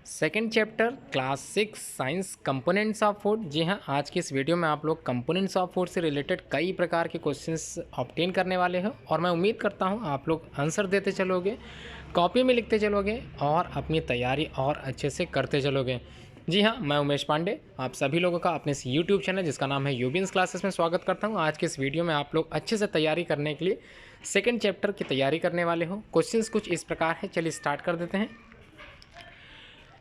Second chapter class 6 science components of food. जी हाँ, आज की इस वीडियो में आप लोग कंपोनेंट्स ऑफ फूड से रिलेटेड कई प्रकार के क्वेश्चंस ऑब्टेन करने वाले हो और मैं उम्मीद करता हूँ आप लोग आंसर देते चलोगे, कॉपी में लिखते चलोगे और अपनी तैयारी और अच्छे से करते चलोगे। जी हाँ, मैं उमेश पांडे आप सभी लोगों का अपने इस यूट्यूब चैनल जिसका नाम है यूबिन्स क्लासेस में स्वागत करता हूँ। आज के इस वीडियो में आप लोग अच्छे से तैयारी करने के लिए सेकेंड चैप्टर की तैयारी करने वाले हो। क्वेश्चंस कुछ इस प्रकार है, चलिए स्टार्ट कर देते हैं।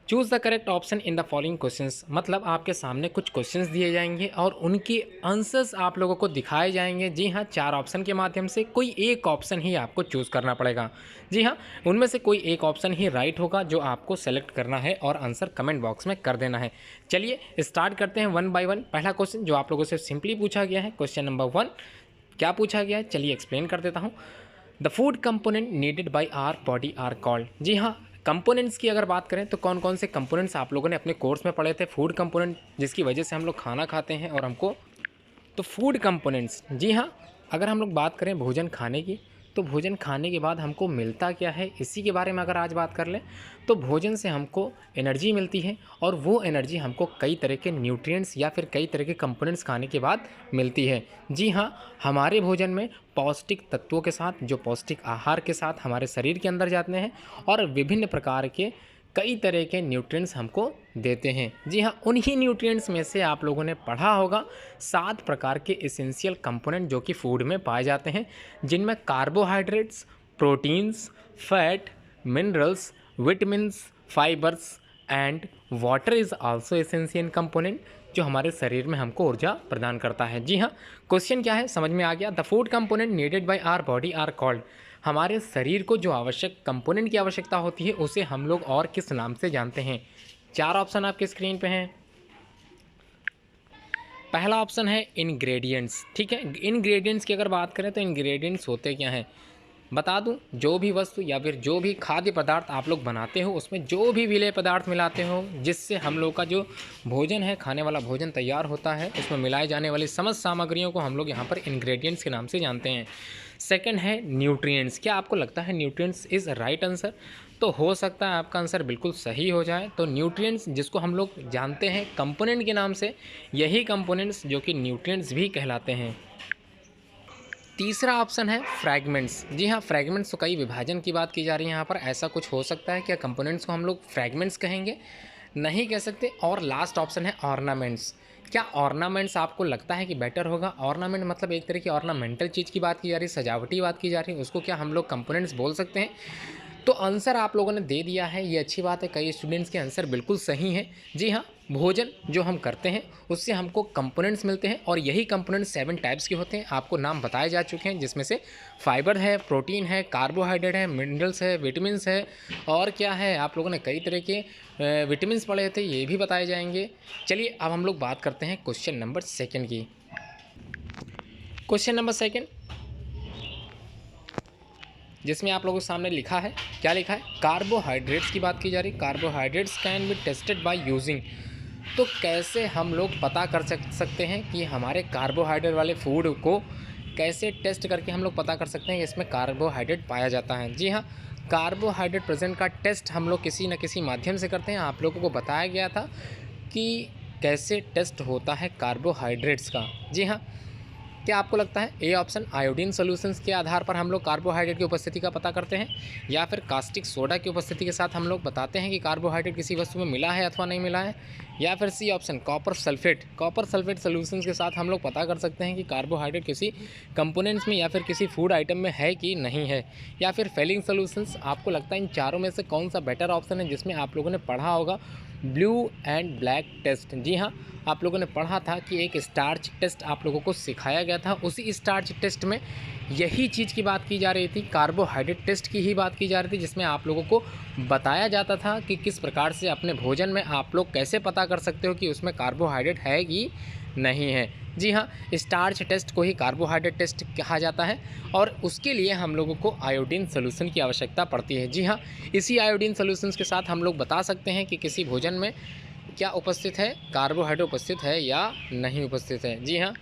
Choose the correct option in the following questions, मतलब आपके सामने कुछ क्वेश्चंस दिए जाएंगे और उनके आंसर्स आप लोगों को दिखाए जाएंगे। जी हाँ, 4 ऑप्शन के माध्यम से कोई एक ऑप्शन ही आपको चूज़ करना पड़ेगा। जी हाँ, उनमें से कोई एक ऑप्शन ही राइट होगा जो आपको सेलेक्ट करना है और आंसर कमेंट बॉक्स में कर देना है। चलिए स्टार्ट करते हैं वन बाय वन। पहला क्वेश्चन जो आप लोगों से सिंपली पूछा गया है, क्वेश्चन नंबर 1 क्या पूछा गया है, चलिए एक्सप्लेन कर देता हूँ। The food component needed by our body are called. जी हाँ, कंपोनेंट्स की अगर बात करें तो कौन कौन से कंपोनेंट्स आप लोगों ने अपने कोर्स में पढ़े थे। फूड कंपोनेंट जिसकी वजह से हम लोग खाना खाते हैं और हमको, तो फूड कंपोनेंट्स। जी हाँ, अगर हम लोग बात करें भोजन खाने की, तो भोजन खाने के बाद हमको मिलता क्या है, इसी के बारे में अगर आज बात कर लें तो भोजन से हमको एनर्जी मिलती है और वो एनर्जी हमको कई तरह के न्यूट्रिएंट्स या फिर कई तरह के कंपोनेंट्स खाने के बाद मिलती है। जी हाँ, हमारे भोजन में पौष्टिक तत्वों के साथ, जो पौष्टिक आहार के साथ हमारे शरीर के अंदर जाते हैं और विभिन्न प्रकार के कई तरह के न्यूट्रिएंट्स हमको देते हैं। जी हाँ, उन्हीं न्यूट्रिएंट्स में से आप लोगों ने पढ़ा होगा 7 प्रकार के एसेंशियल कंपोनेंट जो कि फूड में पाए जाते हैं, जिनमें carbohydrates, proteins, fat, minerals, vitamins, fibres and water is also essential component जो हमारे शरीर में हमको ऊर्जा प्रदान करता है। जी हाँ, क्वेश्चन क्या है समझ में आ गया। The food component needed by our body are called. हमारे शरीर को जो आवश्यक कंपोनेंट की आवश्यकता होती है उसे हम लोग और किस नाम से जानते हैं। 4 ऑप्शन आपके स्क्रीन पे हैं। पहला ऑप्शन है इंग्रेडिएंट्स। ठीक है, इंग्रेडिएंट्स की अगर बात करें तो इंग्रेडिएंट्स होते क्या हैं बता दूं, जो भी वस्तु या फिर जो भी खाद्य पदार्थ आप लोग बनाते हो उसमें जो भी विलेय पदार्थ मिलाते हो जिससे हम लोग का जो भोजन है, खाने वाला भोजन तैयार होता है, उसमें मिलाए जाने वाली समस्त सामग्रियों को हम लोग यहाँ पर इंग्रेडिएंट्स के नाम से जानते हैं। सेकंड है न्यूट्रिएंट्स। क्या आपको लगता है न्यूट्रिएंट्स इज़ राइट आंसर? तो हो सकता है आपका आंसर बिल्कुल सही हो जाए। तो न्यूट्रिएंट्स जिसको हम लोग जानते हैं कंपोनेंट के नाम से, यही कंपोनेंट्स जो कि न्यूट्रिएंट्स भी कहलाते हैं। तीसरा ऑप्शन है फ्रैगमेंट्स। जी हाँ, फ्रैगमेंट्स तो कई विभाजन की बात की जा रही है यहाँ पर। ऐसा कुछ हो सकता है क्या कंपोनेंट्स को हम लोग फ्रैगमेंट्स कहेंगे? नहीं कह सकते। और लास्ट ऑप्शन है ऑर्नामेंट्स। क्या ऑर्नामेंट्स आपको लगता है कि बेटर होगा? ऑर्नामेंट मतलब एक तरह की ऑर्नामेंटल चीज़ की बात की जा रही है, सजावटी बात की जा रही है, उसको क्या हम लोग कंपोनेंट्स बोल सकते हैं? तो आंसर आप लोगों ने दे दिया है, ये अच्छी बात है। कई स्टूडेंट्स के आंसर बिल्कुल सही हैं। जी हाँ, भोजन जो हम करते हैं उससे हमको कंपोनेंट्स मिलते हैं और यही कंपोनेंट्स 7 टाइप्स के होते हैं। आपको नाम बताए जा चुके हैं, जिसमें से फाइबर है, प्रोटीन है, कार्बोहाइड्रेट है, मिनरल्स है, विटामिन्स है और क्या है, आप लोगों ने कई तरह के विटामिन्स पढ़े थे, ये भी बताए जाएंगे। चलिए अब हम लोग बात करते हैं क्वेश्चन नंबर 2 की। क्वेश्चन नंबर 2 जिसमें आप लोगों के सामने लिखा है, क्या लिखा है? कार्बोहाइड्रेट्स की बात की जा रही। Carbohydrates can be tested by using. तो कैसे हम लोग पता कर सकते हैं कि हमारे कार्बोहाइड्रेट वाले फूड को कैसे टेस्ट करके हम लोग पता कर सकते हैं कि इसमें कार्बोहाइड्रेट पाया जाता है? जी हाँ, कार्बोहाइड्रेट प्रेजेंट का टेस्ट हम लोग किसी न किसी माध्यम से करते हैं। आप लोगों को बताया गया था कि कैसे टेस्ट होता है कार्बोहाइड्रेट्स का। जी हाँ, क्या आपको लगता है ए ऑप्शन आयोडीन सॉल्यूशंस के आधार पर हम लोग कार्बोहाइड्रेट की उपस्थिति का पता करते हैं, या फिर कास्टिक सोडा की उपस्थिति के साथ हम लोग बताते हैं कि कार्बोहाइड्रेट किसी वस्तु में मिला है अथवा नहीं मिला है, या फिर C option copper sulphate solutions के साथ हम लोग पता कर सकते हैं कि कार्बोहाइड्रेट किसी कंपोनेंट्स में या फिर किसी फूड आइटम में है कि नहीं है, या फिर फेलिंग सॉल्यूशंस। आपको लगता है इन चारों में से कौन सा बेटर ऑप्शन है जिसमें आप लोगों ने पढ़ा होगा ब्लू एंड ब्लैक टेस्ट? जी हाँ, आप लोगों ने पढ़ा था कि एक स्टार्च टेस्ट आप लोगों को सिखाया गया था। उसी स्टार्च टेस्ट में यही चीज़ की बात की जा रही थी, कार्बोहाइड्रेट टेस्ट की ही बात की जा रही थी, जिसमें आप लोगों को बताया जाता था कि किस प्रकार से अपने भोजन में आप लोग कैसे पता कर सकते हो कि उसमें कार्बोहाइड्रेट है कि नहीं है। जी हाँ, स्टार्च टेस्ट को ही कार्बोहाइड्रेट टेस्ट कहा जाता है और उसके लिए हम लोगों को आयोडीन सॉल्यूशन की आवश्यकता पड़ती है। जी हाँ, इसी आयोडीन सॉल्यूशंस के साथ हम लोग बता सकते हैं कि किसी भोजन में क्या उपस्थित है, कार्बोहाइड्रेट उपस्थित है या नहीं उपस्थित है। जी हाँ,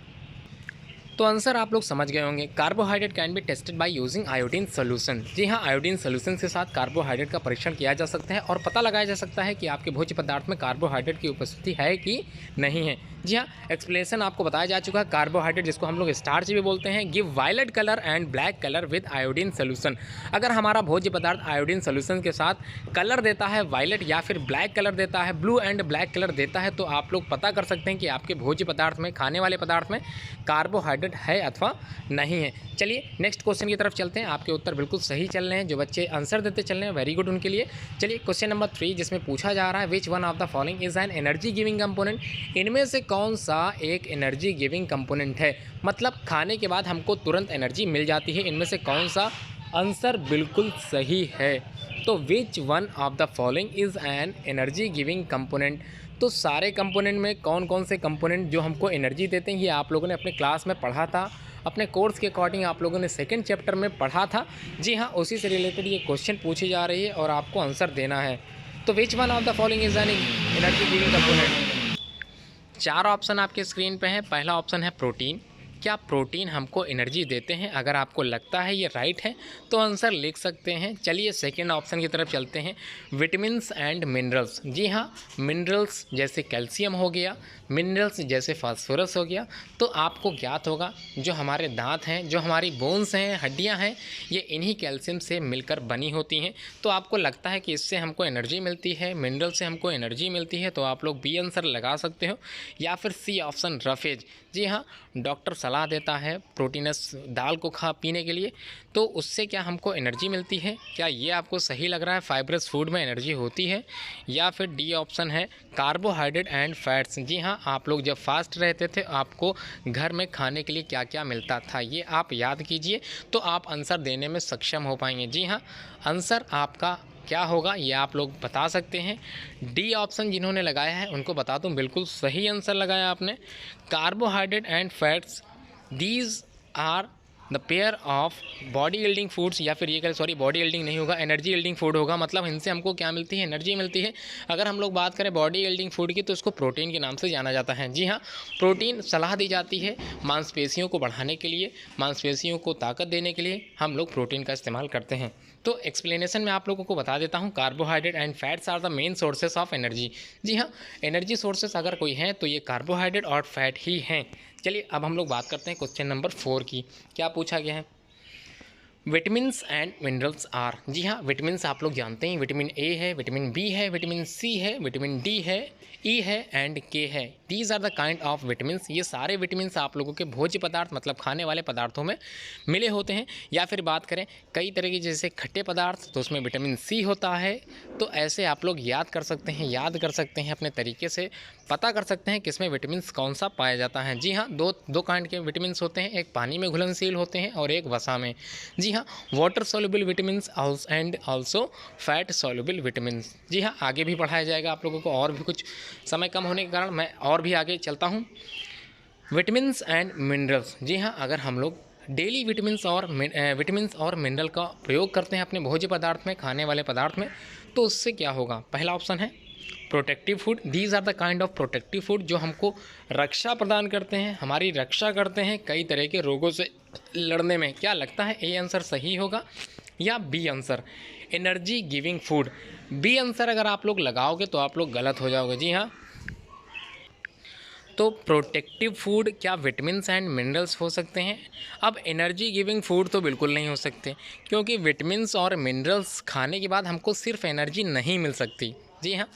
तो आंसर आप लोग समझ गए होंगे। Carbohydrate can be tested by using iodine solution. जी हाँ, आयोडीन सोल्यूशन के साथ कार्बोहाइड्रेट का परीक्षण किया जा सकता है और पता लगाया जा सकता है कि आपके भोज्य पदार्थ में कार्बोहाइड्रेट की उपस्थिति है कि नहीं है। जी हाँ, एक्सप्लेनेशन आपको बताया जा चुका है। कार्बोहाइड्रेट जिसको हम लोग स्टार्च भी बोलते हैं, give violet colour and black colour with iodine solution. अगर हमारा भोज्य पदार्थ आयोडीन सोल्यूशन के साथ कलर देता है वायलेट या फिर ब्लैक कलर देता है, ब्लू एंड ब्लैक कलर देता है, तो आप लोग पता कर सकते हैं कि आपके भोज्य पदार्थ में, खाने वाले पदार्थ में कार्बोहाइड्रेट है अथवा नहीं है। चलिए नेक्स्ट क्वेश्चन की तरफ चलते हैं। आपके उत्तर बिल्कुल सही चल रहे हैं, जो बच्चे आंसर देते चल रहे हैं वेरी गुड उनके लिए। चलिए क्वेश्चन नंबर 3 जिसमें पूछा जा रहा है which one of the following is an energy giving component. इनमें से कौन सा एक एनर्जी गिविंग कंपोनेंट है, मतलब खाने के बाद हमको तुरंत एनर्जी मिल जाती है, इनमें से कौन सा। आंसर बिल्कुल सही है। तो which one of the following is an energy giving component. तो सारे कंपोनेंट में कौन कौन से कंपोनेंट जो हमको एनर्जी देते हैं, ये आप लोगों ने अपने क्लास में पढ़ा था, अपने कोर्स के अकॉर्डिंग आप लोगों ने सेकंड चैप्टर में पढ़ा था। जी हाँ, उसी से रिलेटेड ये क्वेश्चन पूछी जा रही है और आपको आंसर देना है। तो which one of the following is an energy giving component. 4 option आपके स्क्रीन पे हैं। पहला ऑप्शन है प्रोटीन। क्या प्रोटीन हमको एनर्जी देते हैं? अगर आपको लगता है ये राइट है तो आंसर लिख सकते हैं। चलिए सेकेंड ऑप्शन की तरफ चलते हैं, विटामिन्स एंड मिनरल्स। जी हाँ, मिनरल्स जैसे कैल्शियम हो गया, मिनरल्स जैसे फास्फोरस हो गया। तो आपको ज्ञात होगा जो हमारे दांत हैं, जो हमारी बोन्स हैं, हड्डियां हैं, ये इन्हीं कैल्शियम से मिलकर बनी होती हैं। तो आपको लगता है कि इससे हमको एनर्जी मिलती है, मिनरल से हमको एनर्जी मिलती है, तो आप लोग बी आंसर लगा सकते हो, या फिर सी ऑप्शन रफेज। जी हाँ, डॉक्टर सलाह देता है प्रोटीनस दाल को पीने के लिए, तो उससे क्या हमको एनर्जी मिलती है। क्या ये आपको सही लग रहा है? फाइब्रस फूड में एनर्जी होती है। या फिर डी ऑप्शन है कार्बोहाइड्रेट एंड फैट्स। जी हाँ, आप लोग जब फास्ट रहते थे आपको घर में खाने के लिए क्या क्या मिलता था, ये आप याद कीजिए, तो आप आंसर देने में सक्षम हो पाएंगे। जी हाँ, आंसर आपका क्या होगा ये आप लोग बता सकते हैं। डी ऑप्शन जिन्होंने लगाया है उनको बता दूं, बिल्कुल सही आंसर लगाया आपने। Carbohydrate and fats, these are the pair of body building foods, या फिर ये करें, सॉरी बॉडी बिल्डिंग नहीं होगा, एनर्जी बिल्डिंग फूड होगा। मतलब इनसे हमको क्या मिलती है? एनर्जी मिलती है। अगर हम लोग बात करें बॉडी बिल्डिंग फूड की तो इसको प्रोटीन के नाम से जाना जाता है। जी हाँ, प्रोटीन सलाह दी जाती है मांसपेशियों को बढ़ाने के लिए, मांसपेशियों को ताकत देने के लिए हम लोग प्रोटीन का इस्तेमाल करते हैं। तो एक्सप्लेनेशन में आप लोगों को बता देता हूँ, carbohydrate and fats are the main sources of energy. जी हाँ, एनर्जी सोर्सेस अगर कोई हैं तो ये कार्बोहाइड्रेट और फैट ही हैं। चलिए अब हम लोग बात करते हैं क्वेश्चन नंबर 4 की। क्या पूछा गया है? Vitamins and minerals are. जी हाँ, विटामिन्स आप लोग जानते हैं, विटामिन ए है, विटामिन बी है, विटामिन सी है, विटामिन डी है, ई है एंड के है। These are the kind of vitamins. ये सारे विटामिन्स आप लोगों के भोज्य पदार्थ मतलब खाने वाले पदार्थों में मिले होते हैं। या फिर बात करें कई तरह की जैसे खट्टे पदार्थ, तो उसमें विटामिन सी होता है। तो ऐसे आप लोग याद कर सकते हैं, याद कर सकते हैं, अपने तरीके से पता कर सकते हैं किसमें विटामिन्स कौन सा पाया जाता है। जी हाँ, दो काइंड के विटामिन्स होते हैं, एक पानी में घुलनशील होते हैं और एक वसा में। जी हाँ, water soluble vitamins and also fat soluble vitamins. जी हाँ, आगे भी पढ़ाया जाएगा आप लोगों को, और भी कुछ समय कम होने के कारण मैं और भी आगे चलता हूँ। Vitamins and minerals. जी हाँ, अगर हम लोग डेली विटामिन्स और मिनरल का प्रयोग करते हैं अपने भोज्य पदार्थ में, खाने वाले पदार्थ में, तो उससे क्या होगा? पहला ऑप्शन है protective food. These are the kind of protective food जो हमको रक्षा प्रदान करते हैं, हमारी रक्षा करते हैं कई तरह के रोगों से लड़ने में। क्या लगता है ए आंसर सही होगा या B answer energy giving food? B answer अगर आप लोग लगाओगे तो आप लोग गलत हो जाओगे। जी हाँ, तो प्रोटेक्टिव फूड क्या विटामिन्स एंड मिनरल्स हो सकते हैं? अब एनर्जी गिविंग फूड तो बिल्कुल नहीं हो सकते, क्योंकि विटामिन्स और मिनरल्स खाने के बाद हमको सिर्फ एनर्जी नहीं मिल सकती। जी हाँ,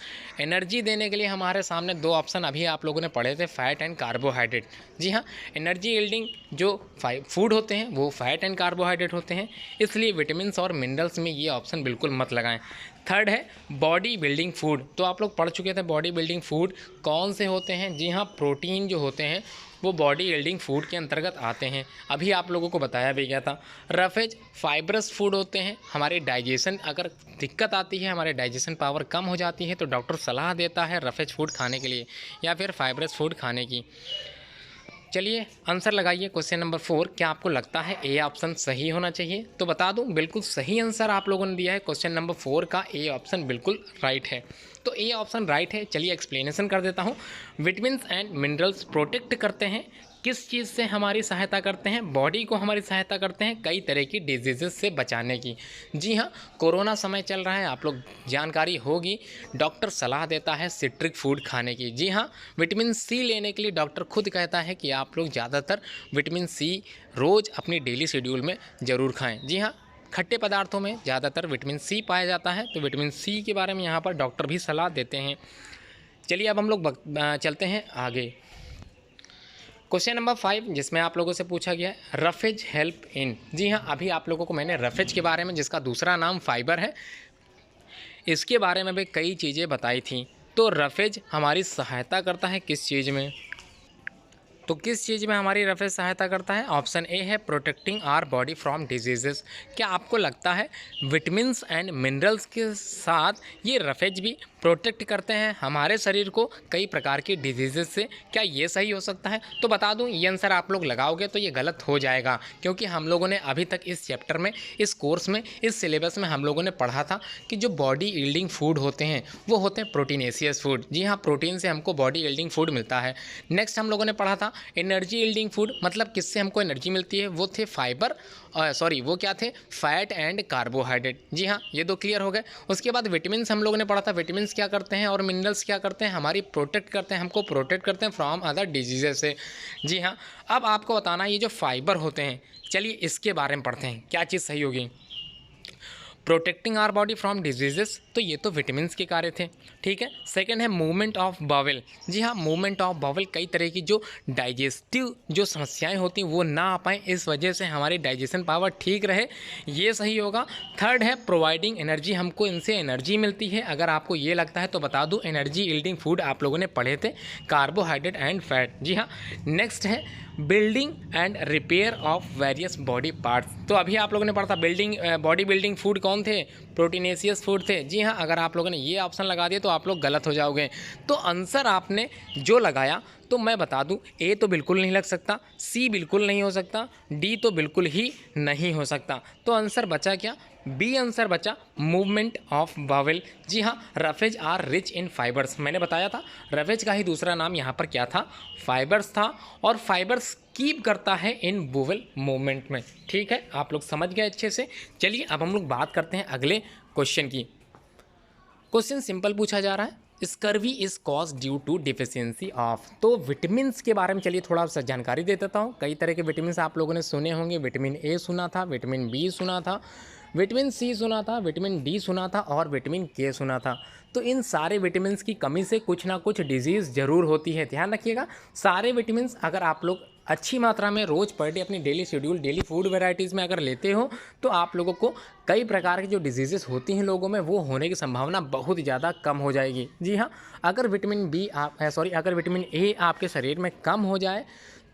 एनर्जी देने के लिए हमारे सामने 2 ऑप्शन अभी आप लोगों ने पढ़े थे, फैट एंड कार्बोहाइड्रेट। जी हाँ, एनर्जी यील्डिंग जो फूड होते हैं वो फैट एंड कार्बोहाइड्रेट होते हैं, इसलिए विटामिन्स और मिनरल्स में ये ऑप्शन बिल्कुल मत लगाएं। थर्ड है बॉडी बिल्डिंग फूड। तो आप लोग पढ़ चुके थे बॉडी बिल्डिंग फूड कौन से होते हैं। जी हाँ, प्रोटीन जो होते हैं वो बॉडी बिल्डिंग फूड के अंतर्गत आते हैं, अभी आप लोगों को बताया भी गया था। रफेज फाइब्रस फूड होते हैं, हमारे डाइजेशन अगर दिक्कत आती है, हमारे डाइजेशन पावर कम हो जाती है, तो डॉक्टर सलाह देता है रफेज फूड खाने के लिए या फिर फाइब्रस फूड खाने की। चलिए आंसर लगाइए क्वेश्चन नंबर 4। क्या आपको लगता है ए ऑप्शन सही होना चाहिए? तो बता दूं, बिल्कुल सही आंसर आप लोगों ने दिया है। क्वेश्चन नंबर 4 का ए ऑप्शन बिल्कुल राइट है। तो ए ऑप्शन राइट है। चलिए एक्सप्लेनेशन कर देता हूं। विटामिन्स एंड मिनरल्स प्रोटेक्ट करते हैं किस चीज़ से हमारी सहायता करते हैं? बॉडी को हमारी सहायता करते हैं कई तरह की डिजीज़ से बचाने की। जी हाँ, कोरोना समय चल रहा है, आप लोग जानकारी होगी, डॉक्टर सलाह देता है सिट्रिक फूड खाने की। जी हाँ, विटामिन सी लेने के लिए डॉक्टर खुद कहता है कि आप लोग ज़्यादातर विटामिन सी रोज़ अपनी डेली शेड्यूल में ज़रूर खाएँ। जी हाँ, खट्टे पदार्थों में ज़्यादातर विटामिन सी पाया जाता है, तो विटामिन सी के बारे में यहाँ पर डॉक्टर भी सलाह देते हैं। चलिए अब हम लोग चलते हैं आगे। क्वेश्चन नंबर 5 जिसमें आप लोगों से पूछा गया है रफेज हेल्प इन। जी हाँ, अभी आप लोगों को मैंने रफेज के बारे में, जिसका दूसरा नाम फाइबर है, इसके बारे में भी कई चीज़ें बताई थी। तो रफेज हमारी सहायता करता है किस चीज़ में? तो किस चीज़ में हमारी रफेज सहायता करता है? ऑप्शन ए है protecting our body from diseases. क्या आपको लगता है विटामिन्स एंड मिनरल्स के साथ ये रफेज भी प्रोटेक्ट करते हैं हमारे शरीर को कई प्रकार की डिजीजेस से? क्या ये सही हो सकता है? तो बता दूं, ये आंसर आप लोग लगाओगे तो ये गलत हो जाएगा, क्योंकि हम लोगों ने अभी तक इस चैप्टर में, इस कोर्स में, इस सिलेबस में हम लोगों ने पढ़ा था कि जो बॉडी यील्डिंग फूड होते हैं वो होते हैं प्रोटीनेशियस फूड। जी हाँ, प्रोटीन से हमको बॉडी यील्डिंग फूड मिलता है। नेक्स्ट हम लोगों ने पढ़ा था एनर्जी यील्डिंग फूड, मतलब किससे हमको एनर्जी मिलती है, वो थे फाइबर, वो क्या थे, फैट एंड कार्बोहाइड्रेट। जी हाँ, ये दो क्लियर हो गए। उसके बाद विटामिन हम लोगों ने पढ़ा था, विटामिन क्या करते हैं और मिनरल्स क्या करते हैं, हमारी प्रोटेक्ट करते हैं, हमको प्रोटेक्ट करते हैं फ्रॉम अदर डिजीजेस से। जी हाँ, अब आपको बताना ये जो फाइबर होते हैं, चलिए इसके बारे में पढ़ते हैं, क्या चीज़ सही होगी। Protecting our body from diseases, तो ये तो विटामिन के कार्य थे, ठीक है। सेकंड है मूवमेंट ऑफ बावेल। जी हाँ, मूवमेंट ऑफ बावेल, कई तरह की जो डाइजेस्टिव जो समस्याएं होती हैं वो ना आ पाएँ, इस वजह से हमारी डाइजेशन पावर ठीक रहे, ये सही होगा। थर्ड है प्रोवाइडिंग एनर्जी, हमको इनसे एनर्जी मिलती है। अगर आपको ये लगता है तो बता दूँ, एनर्जी यील्डिंग फूड आप लोगों ने पढ़े थे, कार्बोहाइड्रेट एंड फैट। जी हाँ, नेक्स्ट है building and repair of various body parts. तो अभी आप लोगों ने पढ़ा था बॉडी बिल्डिंग फूड कौन थे, प्रोटीनेशियस फूड थे। जी हाँ, अगर आप लोगों ने ये ऑप्शन लगा दिया तो आप लोग गलत हो जाओगे। तो आंसर आपने जो लगाया, तो मैं बता दूं, ए तो बिल्कुल नहीं लग सकता, सी बिल्कुल नहीं हो सकता, डी तो बिल्कुल ही नहीं हो सकता। तो आंसर बचा क्या, बी आंसर बचा, मूवमेंट ऑफ बावेल। जी हाँ, roughage are rich in fibres, मैंने बताया था रफेज का ही दूसरा नाम यहाँ पर क्या था, फाइबर्स था, और फाइबर्स कीप करता है इन बोवेल मूवमेंट में। ठीक है, आप लोग समझ गए अच्छे से। चलिए अब हम लोग बात करते हैं अगले क्वेश्चन की। क्वेश्चन सिंपल पूछा जा रहा है, scurvy is cause due to deficiency of. तो विटामिन के बारे में चलिए थोड़ा सा जानकारी दे देता हूँ। कई तरह के विटामिन आप लोगों ने सुने होंगे, विटामिन ए सुना था, विटामिन बी सुना था, विटामिन सी सुना था, विटामिन डी सुना था और विटामिन के सुना था। तो इन सारे विटामिन की कमी से कुछ ना कुछ डिजीज़ ज़रूर होती है, ध्यान रखिएगा। सारे विटामिन अगर आप लोग अच्छी मात्रा में रोज़ पर डे अपनी daily schedule, daily food varieties में अगर लेते हो, तो आप लोगों को कई प्रकार की जो डिजीज़ेस होती हैं लोगों में, वो होने की संभावना बहुत ज़्यादा कम हो जाएगी। जी हाँ, अगर अगर विटामिन ए आपके शरीर में कम हो जाए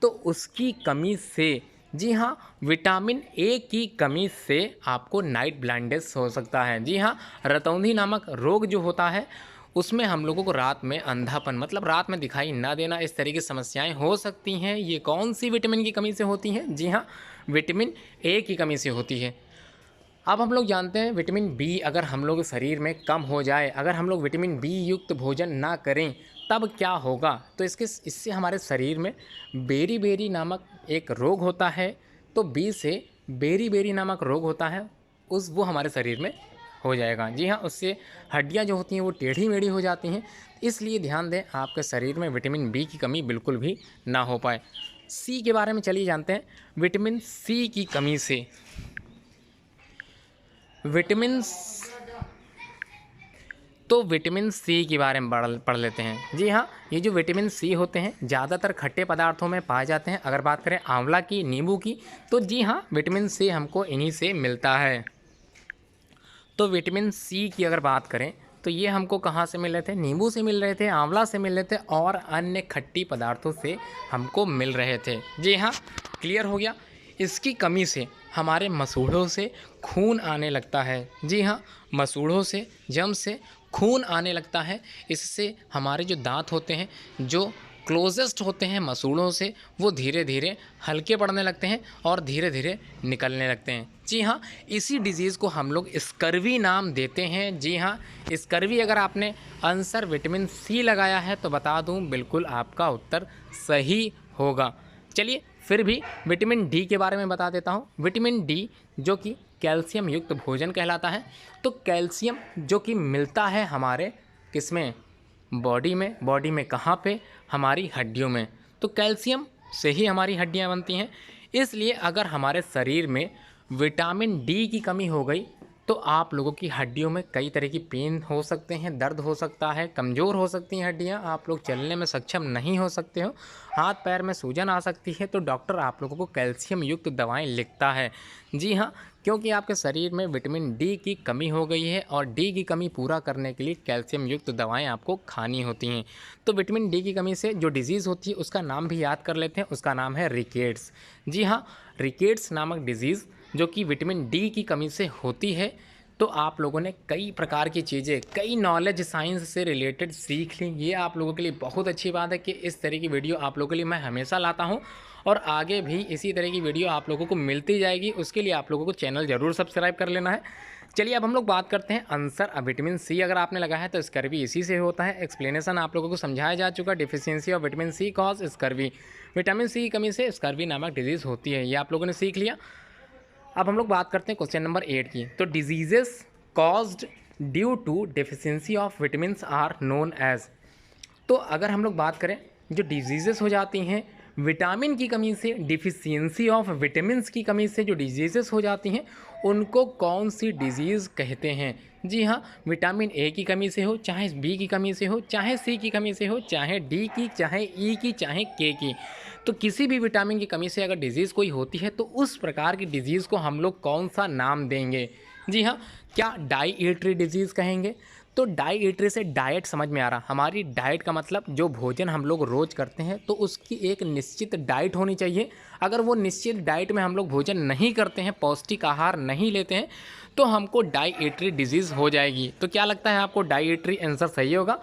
तो उसकी कमी से, जी हाँ, विटामिन ए की कमी से आपको नाइट ब्लाइंडनेस हो सकता है। जी हाँ, रतौंधी नामक रोग जो होता है उसमें हम लोगों को रात में अंधापन, मतलब रात में दिखाई ना देना, इस तरह की समस्याएं हो सकती हैं। ये कौन सी विटामिन की कमी से होती हैं? जी हाँ, विटामिन ए की कमी से होती है। अब हम लोग जानते हैं विटामिन बी अगर हम लोग शरीर में कम हो जाए, अगर हम लोग विटामिन बी युक्त भोजन ना करें तब क्या होगा? तो इससे हमारे शरीर में बेरी नामक एक रोग होता है। तो बी से बेरी नामक रोग होता है, वो हमारे शरीर में हो जाएगा। जी हाँ, उससे हड्डियाँ जो होती हैं वो टेढ़ी मेढ़ी हो जाती हैं। इसलिए ध्यान दें आपके शरीर में विटामिन बी की कमी बिल्कुल भी ना हो पाए। सी के बारे में चलिए जानते हैं। विटामिन सी की कमी से विटामिन सी के बारे में पढ़ लेते हैं। जी हाँ, ये जो विटामिन सी होते हैं ज़्यादातर खट्टे पदार्थों में पाए जाते हैं। अगर बात करें आंवला की, नींबू की, तो जी हाँ, विटामिन सी हमको इन्हीं से मिलता है। तो विटामिन सी की अगर बात करें तो ये हमको कहाँ से मिल रहे थे? नींबू से मिल रहे थे, आंवला से मिल रहे थे और अन्य खट्टी पदार्थों से हमको मिल रहे थे। जी हाँ, क्लियर हो गया। इसकी कमी से हमारे मसूड़ों से खून आने लगता है। जी हाँ, मसूड़ों से, जम से खून आने लगता है। इससे हमारे जो दांत होते हैं, जो क्लोजेस्ट होते हैं मसूड़ों से, वो धीरे धीरे हल्के पड़ने लगते हैं और धीरे धीरे निकलने लगते हैं। जी हाँ, इसी डिज़ीज़ को हम लोग स्कर्वी नाम देते हैं। जी हाँ, स्कर्वी। अगर आपने आंसर विटामिन सी लगाया है तो बता दूं, बिल्कुल आपका उत्तर सही होगा। चलिए फिर भी विटामिन डी के बारे में बता देता हूँ। विटामिन डी जो कि कैल्शियम युक्त भोजन कहलाता है। तो कैल्शियम जो कि मिलता है हमारे किसमें, बॉडी में कहाँ पे, हमारी हड्डियों में। तो कैल्शियम से ही हमारी हड्डियाँ बनती हैं। इसलिए अगर हमारे शरीर में विटामिन डी की कमी हो गई तो आप लोगों की हड्डियों में कई तरह की पेन हो सकते हैं, दर्द हो सकता है, कमज़ोर हो सकती हैं हड्डियां, आप लोग चलने में सक्षम नहीं हो सकते हो, हाथ पैर में सूजन आ सकती है। तो डॉक्टर आप लोगों को कैल्शियम युक्त दवाएं लिखता है। जी हाँ, क्योंकि आपके शरीर में विटामिन डी की कमी हो गई है और डी की कमी पूरा करने के लिए कैल्शियम युक्त दवाएं आपको खानी होती हैं। तो विटामिन डी की कमी से जो डिजीज़ होती है उसका नाम भी याद कर लेते हैं, उसका नाम है रिकेट्स। जी हाँ, रिकेट्स नामक डिजीज़ जो कि विटामिन डी की कमी से होती है। तो आप लोगों ने कई प्रकार की चीज़ें, कई नॉलेज साइंस से रिलेटेड सीख ली। ये आप लोगों के लिए बहुत अच्छी बात है कि इस तरह की वीडियो आप लोगों के लिए मैं हमेशा लाता हूँ और आगे भी इसी तरह की वीडियो आप लोगों को मिलती जाएगी। उसके लिए आप लोगों को चैनल ज़रूर सब्सक्राइब कर लेना है। चलिए अब हम लोग बात करते हैं आंसर। विटामिन सी अगर आपने लगाया है तो स्कर्वी इसी से होता है। एक्सप्लेनेशन आप लोगों को समझाया जा चुका। Deficiency of vitamin C cause scurvy, vitamin C की कमी से स्कर्वी नामक डिजीज़ होती है, ये आप लोगों ने सीख लिया। अब हम लोग बात करते हैं क्वेश्चन नंबर 8 की। तो diseases caused due to deficiency of vitamins are known as. तो अगर हम लोग बात करें जो डिजीजेस हो जाती हैं विटामिन की कमी से, डिफिशियंसी ऑफ विटामिन्स की कमी से जो डिजीजेस हो जाती हैं उनको कौन सी डिजीज़ कहते हैं। जी हाँ, विटामिन ए की कमी से हो, चाहे बी की कमी से हो, चाहे सी की कमी से हो, चाहे डी की, चाहे ई की, चाहे के की, तो किसी भी विटामिन की कमी से अगर डिजीज़ कोई होती है तो उस प्रकार की डिजीज़ को हम लोग कौन सा नाम देंगे। जी हाँ, क्या डाइएटरी डिजीज़ कहेंगे। तो डाइएटरी से डाइट समझ में आ रहा, हमारी डाइट का मतलब जो भोजन हम लोग रोज़ करते हैं तो उसकी एक निश्चित डाइट होनी चाहिए। अगर वो निश्चित डाइट में हम लोग भोजन नहीं करते हैं, पौष्टिक आहार नहीं लेते हैं, तो हमको डाइएटरी डिजीज़ हो जाएगी। तो क्या लगता है आपको, डाइएटरी आंसर सही होगा।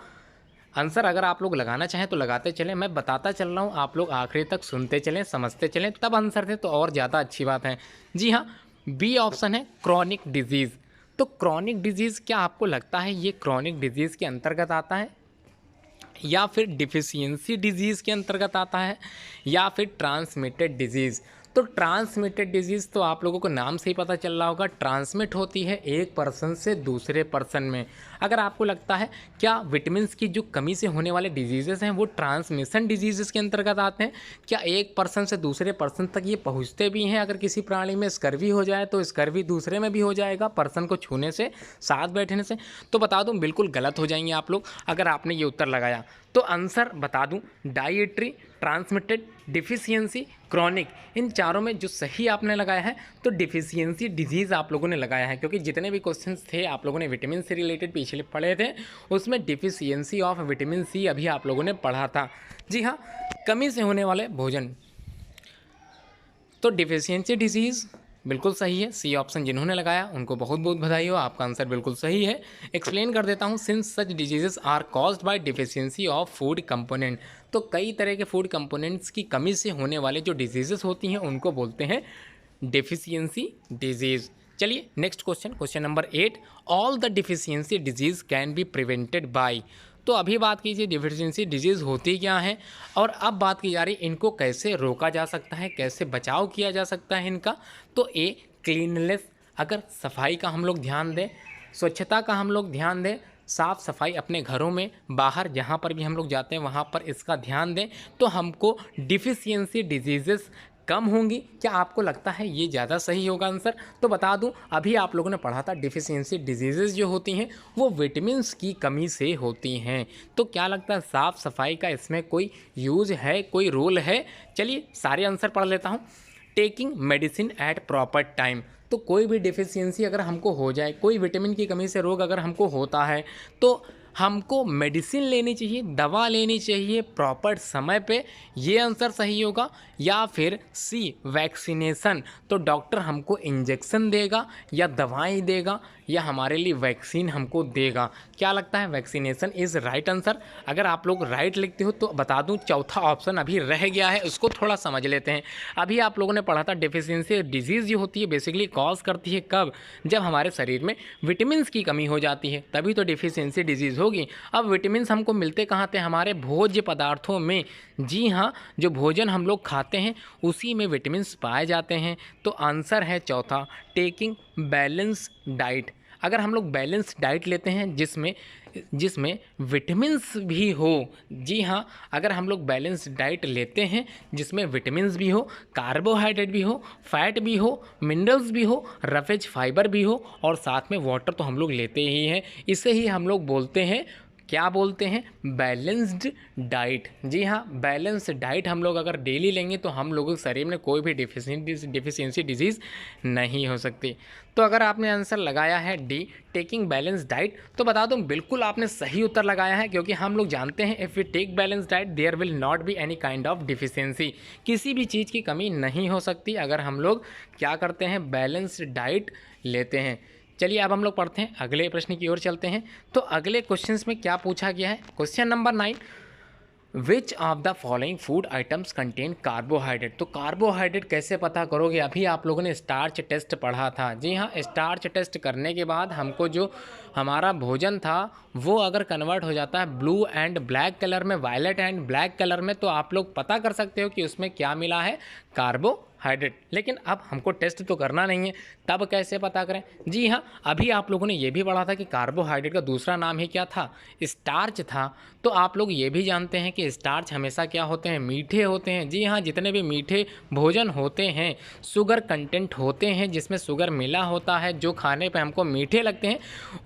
आंसर अगर आप लोग लगाना चाहें तो लगाते चलें, मैं बताता चल रहा हूँ, आप लोग आखिरी तक सुनते चलें, समझते चलें, तब आंसर थे तो और ज़्यादा अच्छी बात है। जी हाँ, बी ऑप्शन है क्रॉनिक डिजीज़। तो क्रॉनिक डिजीज़ क्या आपको लगता है ये क्रॉनिक डिजीज़ के अंतर्गत आता है, या फिर डिफिशियंसी डिजीज़ के अंतर्गत आता है, या फिर ट्रांसमिटेड डिजीज़। तो ट्रांसमिटेड डिजीज़ तो आप लोगों को नाम से ही पता चल रहा होगा, ट्रांसमिट होती है एक पर्सन से दूसरे पर्सन में। अगर आपको लगता है क्या विटामिन्स की जो कमी से होने वाले डिजीज़ेस हैं वो ट्रांसमिशन डिजीज़ेस के अंतर्गत आते हैं, क्या एक पर्सन से दूसरे पर्सन तक ये पहुँचते भी हैं। अगर किसी प्राणी में स्कर्वी हो जाए तो स्कर्वी दूसरे में भी हो जाएगा, पर्सन को छूने से, साथ बैठने से। तो बता दूं बिल्कुल गलत हो जाएंगे आप लोग अगर आपने ये उत्तर लगाया। तो आंसर बता दूं, डाइएटरी, ट्रांसमिटेड, डिफिशियंसी, क्रॉनिक, इन चारों में जो सही आपने लगाया है तो डिफिशियंसी डिजीज़ आप लोगों ने लगाया है, क्योंकि जितने भी क्वेश्चंस थे आप लोगों ने विटामिन से रिलेटेड पिछले पढ़े थे उसमें डिफिशियंसी ऑफ विटामिन सी अभी आप लोगों ने पढ़ा था। जी हाँ, कमी से होने वाले भोजन, तो डिफिशियंसी डिजीज़ बिल्कुल सही है। सी ऑप्शन जिन्होंने लगाया उनको बहुत बहुत बधाई हो, आपका आंसर बिल्कुल सही है। एक्सप्लेन कर देता हूँ, since such diseases are caused by deficiency of food component. तो कई तरह के फूड कंपोनेंट्स की कमी से होने वाले जो डिजीजेस होती हैं उनको बोलते हैं डिफिशियंसी डिजीज़। चलिए next question, question number 8, all the deficiency disease can be prevented by. तो अभी बात कीजिए डिफिशियंसी डिजीज़ होती क्या है और अब बात की जा रही इनको कैसे रोका जा सकता है, कैसे बचाव किया जा सकता है इनका। तो ए क्लीननेस, अगर सफाई का हम लोग ध्यान दें, स्वच्छता का हम लोग ध्यान दें, साफ़ सफाई अपने घरों में, बाहर जहाँ पर भी हम लोग जाते हैं वहाँ पर इसका ध्यान दें, तो हमको डिफिशियंसी डिजीज़ेस कम होंगी। क्या आपको लगता है ये ज़्यादा सही होगा आंसर। तो बता दूं, अभी आप लोगों ने पढ़ा था डिफिशियंसी डिजीज़ेस जो होती हैं वो विटामिन्स की कमी से होती हैं। तो क्या लगता है साफ़ सफाई का इसमें कोई यूज़ है, कोई रोल है। चलिए सारे आंसर पढ़ लेता हूँ। Taking medicine eight proper time, तो कोई भी डिफिशियंसी अगर हमको हो जाए, कोई विटामिन की कमी से रोग अगर हमको होता है तो हमको मेडिसिन लेनी चाहिए, दवा लेनी चाहिए प्रॉपर समय पे, ये आंसर सही होगा। या फिर सी वैक्सीनेशन, तो डॉक्टर हमको इंजेक्शन देगा या दवाएं देगा या हमारे लिए वैक्सीन हमको देगा। क्या लगता है, वैक्सीनेशन इज़ राइट आंसर। अगर आप लोग राइट लिखते हो तो बता दूं चौथा ऑप्शन अभी रह गया है, उसको थोड़ा समझ लेते हैं। अभी आप लोगों ने पढ़ा था डिफिशियंसी डिजीज़ जो होती है बेसिकली कॉज करती है कब, जब हमारे शरीर में विटामिन्स की कमी हो जाती है, तभी तो डिफिशियंसी डिजीज़ होगी। होगी। अब विटामिन्स हमको मिलते कहाँ थे? हमारे भोज्य पदार्थों में। जी हाँ, जो भोजन हम लोग खाते हैं उसी में विटामिन्स पाए जाते हैं। तो आंसर है चौथा, टेकिंग बैलेंस डाइट। अगर हम लोग बैलेंस डाइट लेते हैं जिसमें जिसमें विटामिन्स भी हो, जी हाँ, अगर हम लोग बैलेंस डाइट लेते हैं जिसमें विटामिन्स भी हो, कार्बोहाइड्रेट भी हो, फैट भी हो, मिनरल्स भी हो, रफेज फाइबर भी हो और साथ में वाटर तो हम लोग लेते ही हैं, इसे ही हम लोग बोलते हैं, क्या बोलते हैं? Balanced diet. जी हाँ, बैलेंस डाइट हम लोग अगर डेली लेंगे तो हम लोगों के शरीर में कोई भी डिफिशियंसी डिजीज़ नहीं हो सकती। तो अगर आपने आंसर लगाया है डी, टेकिंग बैलेंस डाइट, तो बता दूं बिल्कुल आपने सही उत्तर लगाया है, क्योंकि हम लोग जानते हैं if we take balance diet there will not be any kind of deficiency. किसी भी चीज़ की कमी नहीं हो सकती अगर हम लोग क्या करते हैं? बैलेंस डाइट लेते हैं। चलिए अब हम लोग पढ़ते हैं, अगले प्रश्न की ओर चलते हैं। तो अगले क्वेश्चंस में क्या पूछा गया है? Question number 9, which of the following food items contain carbohydrate. तो कार्बोहाइड्रेट कैसे पता करोगे? अभी आप लोगों ने स्टार्च टेस्ट पढ़ा था। जी हाँ, स्टार्च टेस्ट करने के बाद हमको जो हमारा भोजन था वो अगर कन्वर्ट हो जाता है ब्लू एंड ब्लैक कलर में, वायलेट एंड ब्लैक कलर में, तो आप लोग पता कर सकते हो कि उसमें क्या मिला है? कार्बोहाइड्रेट। लेकिन अब हमको टेस्ट तो करना नहीं है, तब कैसे पता करें? जी हाँ, अभी आप लोगों ने ये भी पढ़ा था कि कार्बोहाइड्रेट का दूसरा नाम ही क्या था? स्टार्च था। तो आप लोग ये भी जानते हैं कि स्टार्च हमेशा क्या होते हैं? मीठे होते हैं। जी हाँ, जितने भी मीठे भोजन होते हैं शुगर कंटेंट होते हैं, जिसमें शुगर मिला होता है, जो खाने पे हमको मीठे लगते हैं,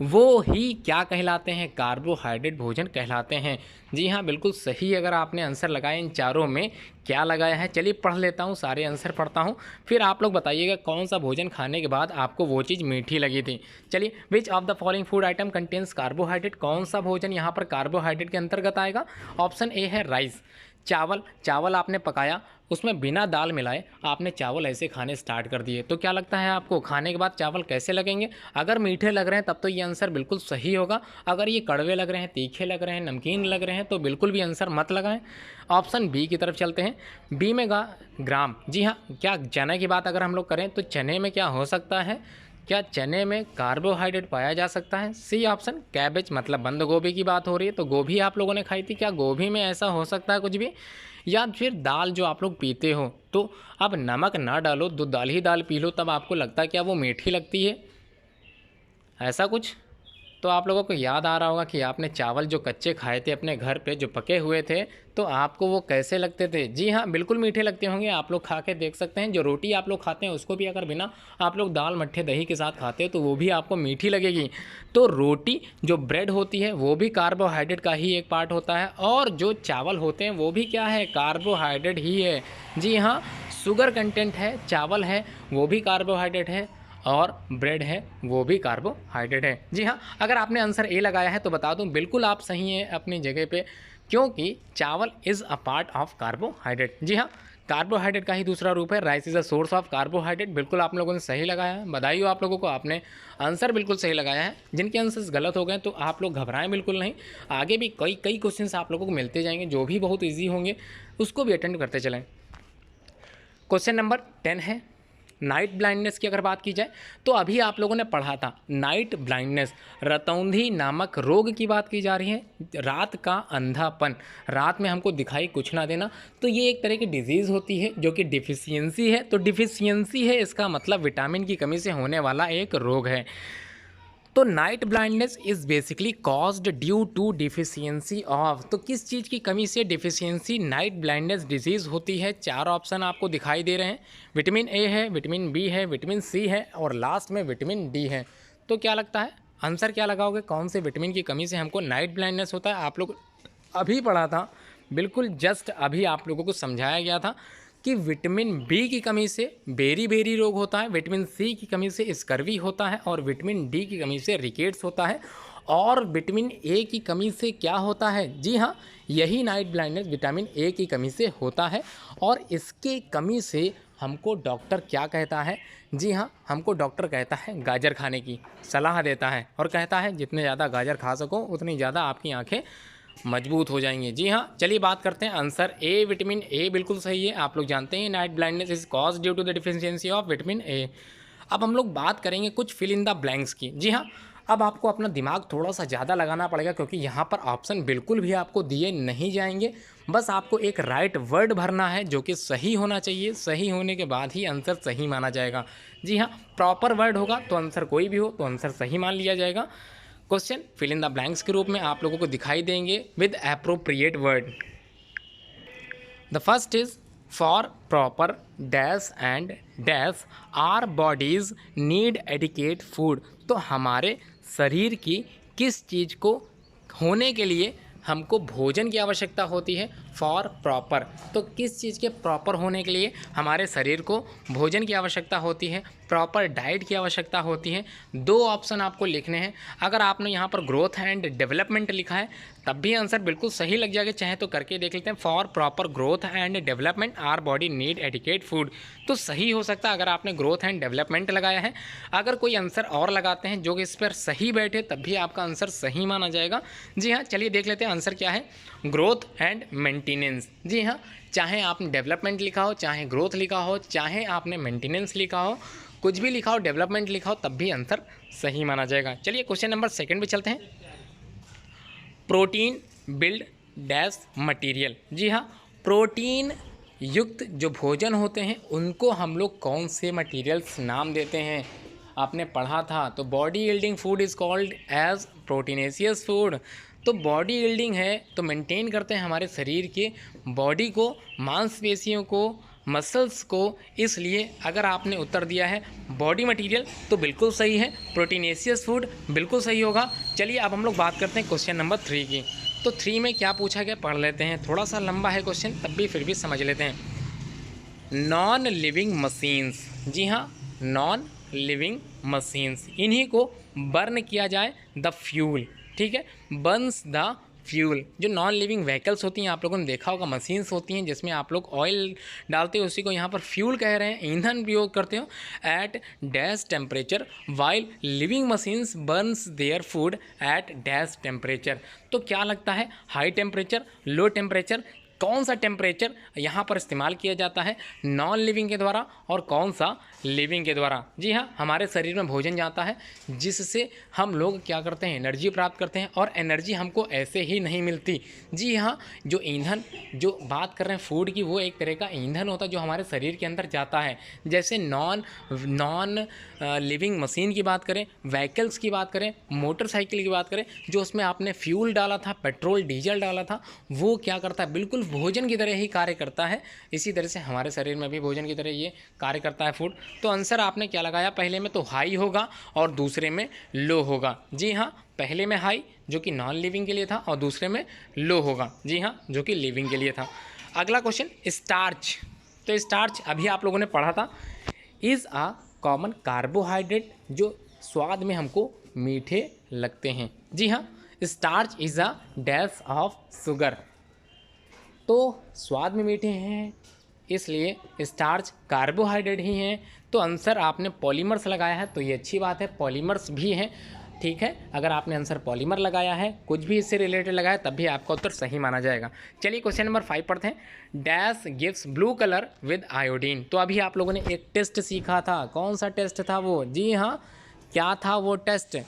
वो ही क्या कहलाते हैं? कार्बोहाइड्रेट भोजन कहलाते हैं। जी हाँ, बिल्कुल सही। अगर आपने आंसर लगाया इन चारों में, क्या लगाया है? चलिए पढ़ लेता हूँ, सारे आंसर पढ़ता हूँ, फिर आप लोग बताइएगा कौन सा भोजन खाने के बाद आपको वो चीज़ मीठी लगी थी। चलिए, which of the following food item contains carbohydrate. कौन सा भोजन यहाँ पर कार्बोहाइड्रेट के अंतर्गत आएगा? ऑप्शन ए है राइस, चावल। चावल आपने पकाया, उसमें बिना दाल मिलाए आपने चावल ऐसे खाने स्टार्ट कर दिए, तो क्या लगता है आपको खाने के बाद चावल कैसे लगेंगे? अगर मीठे लग रहे हैं तब तो ये आंसर बिल्कुल सही होगा। अगर ये कड़वे लग रहे हैं, तीखे लग रहे हैं, नमकीन लग रहे हैं, तो बिल्कुल भी आंसर मत लगाएं। ऑप्शन बी की तरफ चलते हैं। बी में ग्राम। जी हाँ, क्या चने की बात अगर हम लोग करें तो चने में क्या हो सकता है? क्या चने में कार्बोहाइड्रेट पाया जा सकता है? सी ऑप्शन, कैबेज मतलब बंद गोभी की बात हो रही है, तो गोभी आप लोगों ने खाई थी, क्या गोभी में ऐसा हो सकता है कुछ भी? या फिर दाल जो आप लोग पीते हो, तो अब नमक ना डालो, दो दाल ही दाल पी लो, तब आपको लगता है क्या वो मीठी लगती है? ऐसा कुछ? तो आप लोगों को याद आ रहा होगा कि आपने चावल जो कच्चे खाए थे अपने घर पे, जो पके हुए थे, तो आपको वो कैसे लगते थे? जी हाँ, बिल्कुल मीठे लगते होंगे। आप लोग खा के देख सकते हैं, जो रोटी आप लोग खाते हैं उसको भी अगर बिना आप लोग दाल मट्ठे दही के साथ खाते हो तो वो भी आपको मीठी लगेगी। तो रोटी जो ब्रेड होती है वो भी कार्बोहाइड्रेट का ही एक पार्ट होता है, और जो चावल होते हैं वो भी क्या है? कार्बोहाइड्रेट ही है। जी हाँ, शुगर कंटेंट है, चावल है वो भी कार्बोहाइड्रेट है, और ब्रेड है वो भी कार्बोहाइड्रेट है। जी हाँ, अगर आपने आंसर ए लगाया है तो बता दूं बिल्कुल आप सही हैं अपनी जगह पे, क्योंकि chawal is a part of carbohydrate. जी हाँ, कार्बोहाइड्रेट का ही दूसरा रूप है, rice is a source of carbohydrate. बिल्कुल आप लोगों ने सही लगाया है, बधाई हो आप लोगों को, आपने आंसर बिल्कुल सही लगाया है। जिनके आंसर्स गलत हो गए तो आप लोग घबराएं बिल्कुल नहीं, आगे भी कई कई क्वेश्चन आप लोगों को मिलते जाएंगे जो भी बहुत ईजी होंगे, उसको भी अटेंड करते चलें। क्वेश्चन नंबर 10 है, नाइट ब्लाइंडनेस की अगर बात की जाए तो अभी आप लोगों ने पढ़ा था नाइट ब्लाइंडनेस, रतौंधी नामक रोग की बात की जा रही है, रात का अंधापन, रात में हमको दिखाई कुछ ना देना। तो ये एक तरह की डिजीज़ होती है जो कि डिफिशियंसी है। तो डिफिशियंसी है, इसका मतलब विटामिन की कमी से होने वाला एक रोग है। तो night blindness is basically caused due to deficiency of. तो किस चीज़ की कमी से डिफिशियंसी नाइट ब्लाइंडनेस डिजीज़ होती है? चार ऑप्शन आपको दिखाई दे रहे हैं, विटामिन ए है, विटामिन बी है, विटामिन सी है, और लास्ट में विटामिन डी है। तो क्या लगता है आंसर क्या लगाओगे? कौन से विटामिन की कमी से हमको नाइट ब्लाइंडनेस होता है? आप लोग अभी पढ़ा था, बिल्कुल जस्ट अभी आप लोगों को समझाया गया था कि विटामिन बी की कमी से बेरी रोग होता है, विटामिन सी की कमी से स्कर्वी होता है, और विटामिन डी की कमी से रिकेट्स होता है, और विटामिन ए की कमी से क्या होता है? जी हाँ, यही नाइट ब्लाइंडनेस विटामिन ए की कमी से होता है। और इसके कमी से हमको डॉक्टर क्या कहता है? जी हाँ, हमको डॉक्टर कहता है गाजर खाने की सलाह देता है, और कहता है जितने ज़्यादा गाजर खा सको उतनी ज़्यादा आपकी आँखें मजबूत हो जाएंगे। जी हाँ, चलिए बात करते हैं आंसर ए, विटामिन ए बिल्कुल सही है। आप लोग जानते हैं night blindness is cause due to the deficiency of vitamin A. अब हम लोग बात करेंगे कुछ फिल इन द ब्लैंक्स की। जी हाँ, अब आपको अपना दिमाग थोड़ा सा ज़्यादा लगाना पड़ेगा, क्योंकि यहाँ पर ऑप्शन बिल्कुल भी आपको दिए नहीं जाएंगे। बस आपको एक राइट वर्ड भरना है जो कि सही होना चाहिए। सही होने के बाद ही आंसर सही माना जाएगा। जी हाँ, प्रॉपर वर्ड होगा तो आंसर कोई भी हो तो आंसर सही मान लिया जाएगा। Question fill in the blanks के रूप में आप लोगों को दिखाई देंगे with appropriate word. The first is for proper dash and dash our bodies need adequate food. तो हमारे शरीर की किस चीज़ को होने के लिए हमको भोजन की आवश्यकता होती है। फॉर प्रॉपर, तो किस चीज़ के प्रॉपर होने के लिए हमारे शरीर को भोजन की आवश्यकता होती है, प्रॉपर डाइट की आवश्यकता होती है। दो ऑप्शन आपको लिखने हैं। अगर आपने यहाँ पर ग्रोथ एंड डेवलपमेंट लिखा है तब भी आंसर बिल्कुल सही लग जाएगा, चाहे तो करके देख लेते हैं। For proper growth and development our body need adequate food, तो सही हो सकता है अगर आपने ग्रोथ एंड डेवलपमेंट लगाया है। अगर कोई आंसर और लगाते हैं जो कि इस पर सही बैठे तब भी आपका आंसर सही माना जाएगा। जी हाँ, चलिए देख लेते हैं आंसर क्या है। Growth and maintenance. जी हाँ, चाहे आपने डेवलपमेंट लिखा हो, चाहे ग्रोथ लिखा हो, चाहे आपने मेंटेनेंस लिखा हो, कुछ भी लिखा हो, डेवलपमेंट लिखा हो, तब भी आंसर सही माना जाएगा। चलिए क्वेश्चन नंबर 2 पे चलते हैं। Protein build dash material. जी हाँ, प्रोटीन युक्त जो भोजन होते हैं उनको हम लोग कौन से मटेरियल्स नाम देते हैं। आपने पढ़ा था, तो body yielding food is called as proteinaceous food. तो बॉडी यील्डिंग है तो मेंटेन करते हैं हमारे शरीर के बॉडी को, मांसपेशियों को, मसल्स को। इसलिए अगर आपने उत्तर दिया है बॉडी मटेरियल तो बिल्कुल सही है। प्रोटीनेशियस फूड बिल्कुल सही होगा। चलिए अब हम लोग बात करते हैं क्वेश्चन नंबर 3 की। तो 3 में क्या पूछा गया पढ़ लेते हैं। थोड़ा सा लंबा है क्वेश्चन, तब भी फिर भी समझ लेते हैं। Non living machines. जी हाँ, नॉन लिविंग मशीन्स, इन्हीं को बर्न किया जाए द फ्यूल। ठीक है, बर्न्स द फ्यूल। जो नॉन लिविंग व्हीकल्स होती हैं, आप लोगों ने देखा होगा, मशीन्स होती हैं जिसमें आप लोग ऑयल डालते हो, उसी को यहाँ पर फ्यूल कह रहे हैं, ईंधन प्रयोग करते हो। At dash temperature while living machines burns their food at dash temperature. तो क्या लगता है, हाई टेम्परेचर, लो टेम्परेचर, कौन सा टेम्परेचर यहाँ पर इस्तेमाल किया जाता है नॉन लिविंग के द्वारा और कौन सा लिविंग के द्वारा। जी हाँ, हमारे शरीर में भोजन जाता है जिससे हम लोग क्या करते हैं, एनर्जी प्राप्त करते हैं। और एनर्जी हमको ऐसे ही नहीं मिलती। जी हाँ, जो ईंधन जो बात कर रहे हैं फूड की, वो एक तरह का ईंधन होता है जो हमारे शरीर के अंदर जाता है। जैसे नॉन लिविंग मशीन की बात करें, व्हीकल्स की बात करें, मोटरसाइकिल की बात करें, जो उसमें आपने फ्यूल डाला था, पेट्रोल डीजल डाला था, वो क्या करता है, बिल्कुल भोजन की तरह ही कार्य करता है। इसी तरह से हमारे शरीर में भी भोजन की तरह ये कार्य करता है फूड। तो आंसर आपने क्या लगाया, पहले में तो हाई होगा और दूसरे में लो होगा। जी हाँ, पहले में हाई जो कि नॉन लिविंग के लिए था और दूसरे में लो होगा। जी हाँ, जो कि लिविंग के लिए था। अगला क्वेश्चन, स्टार्च। तो स्टार्च अभी आप लोगों ने पढ़ा था, इज़ अ कॉमन कार्बोहाइड्रेट जो स्वाद में हमको मीठे लगते हैं। जी हाँ, starch is a dash of sugar. तो स्वाद में मीठे हैं इसलिए स्टार्च कार्बोहाइड्रेट ही हैं। तो आंसर आपने पॉलीमर्स लगाया है तो ये अच्छी बात है, पॉलीमर्स भी हैं। ठीक है, अगर आपने आंसर पॉलीमर लगाया है, कुछ भी इससे रिलेटेड लगाया, तब भी आपका उत्तर सही माना जाएगा। चलिए क्वेश्चन नंबर 5 पढ़ते हैं। Dash gives blue colour with iodine. तो अभी आप लोगों ने एक टेस्ट सीखा था, कौन सा टेस्ट था वो? जी हाँ, क्या था वो टेस्ट?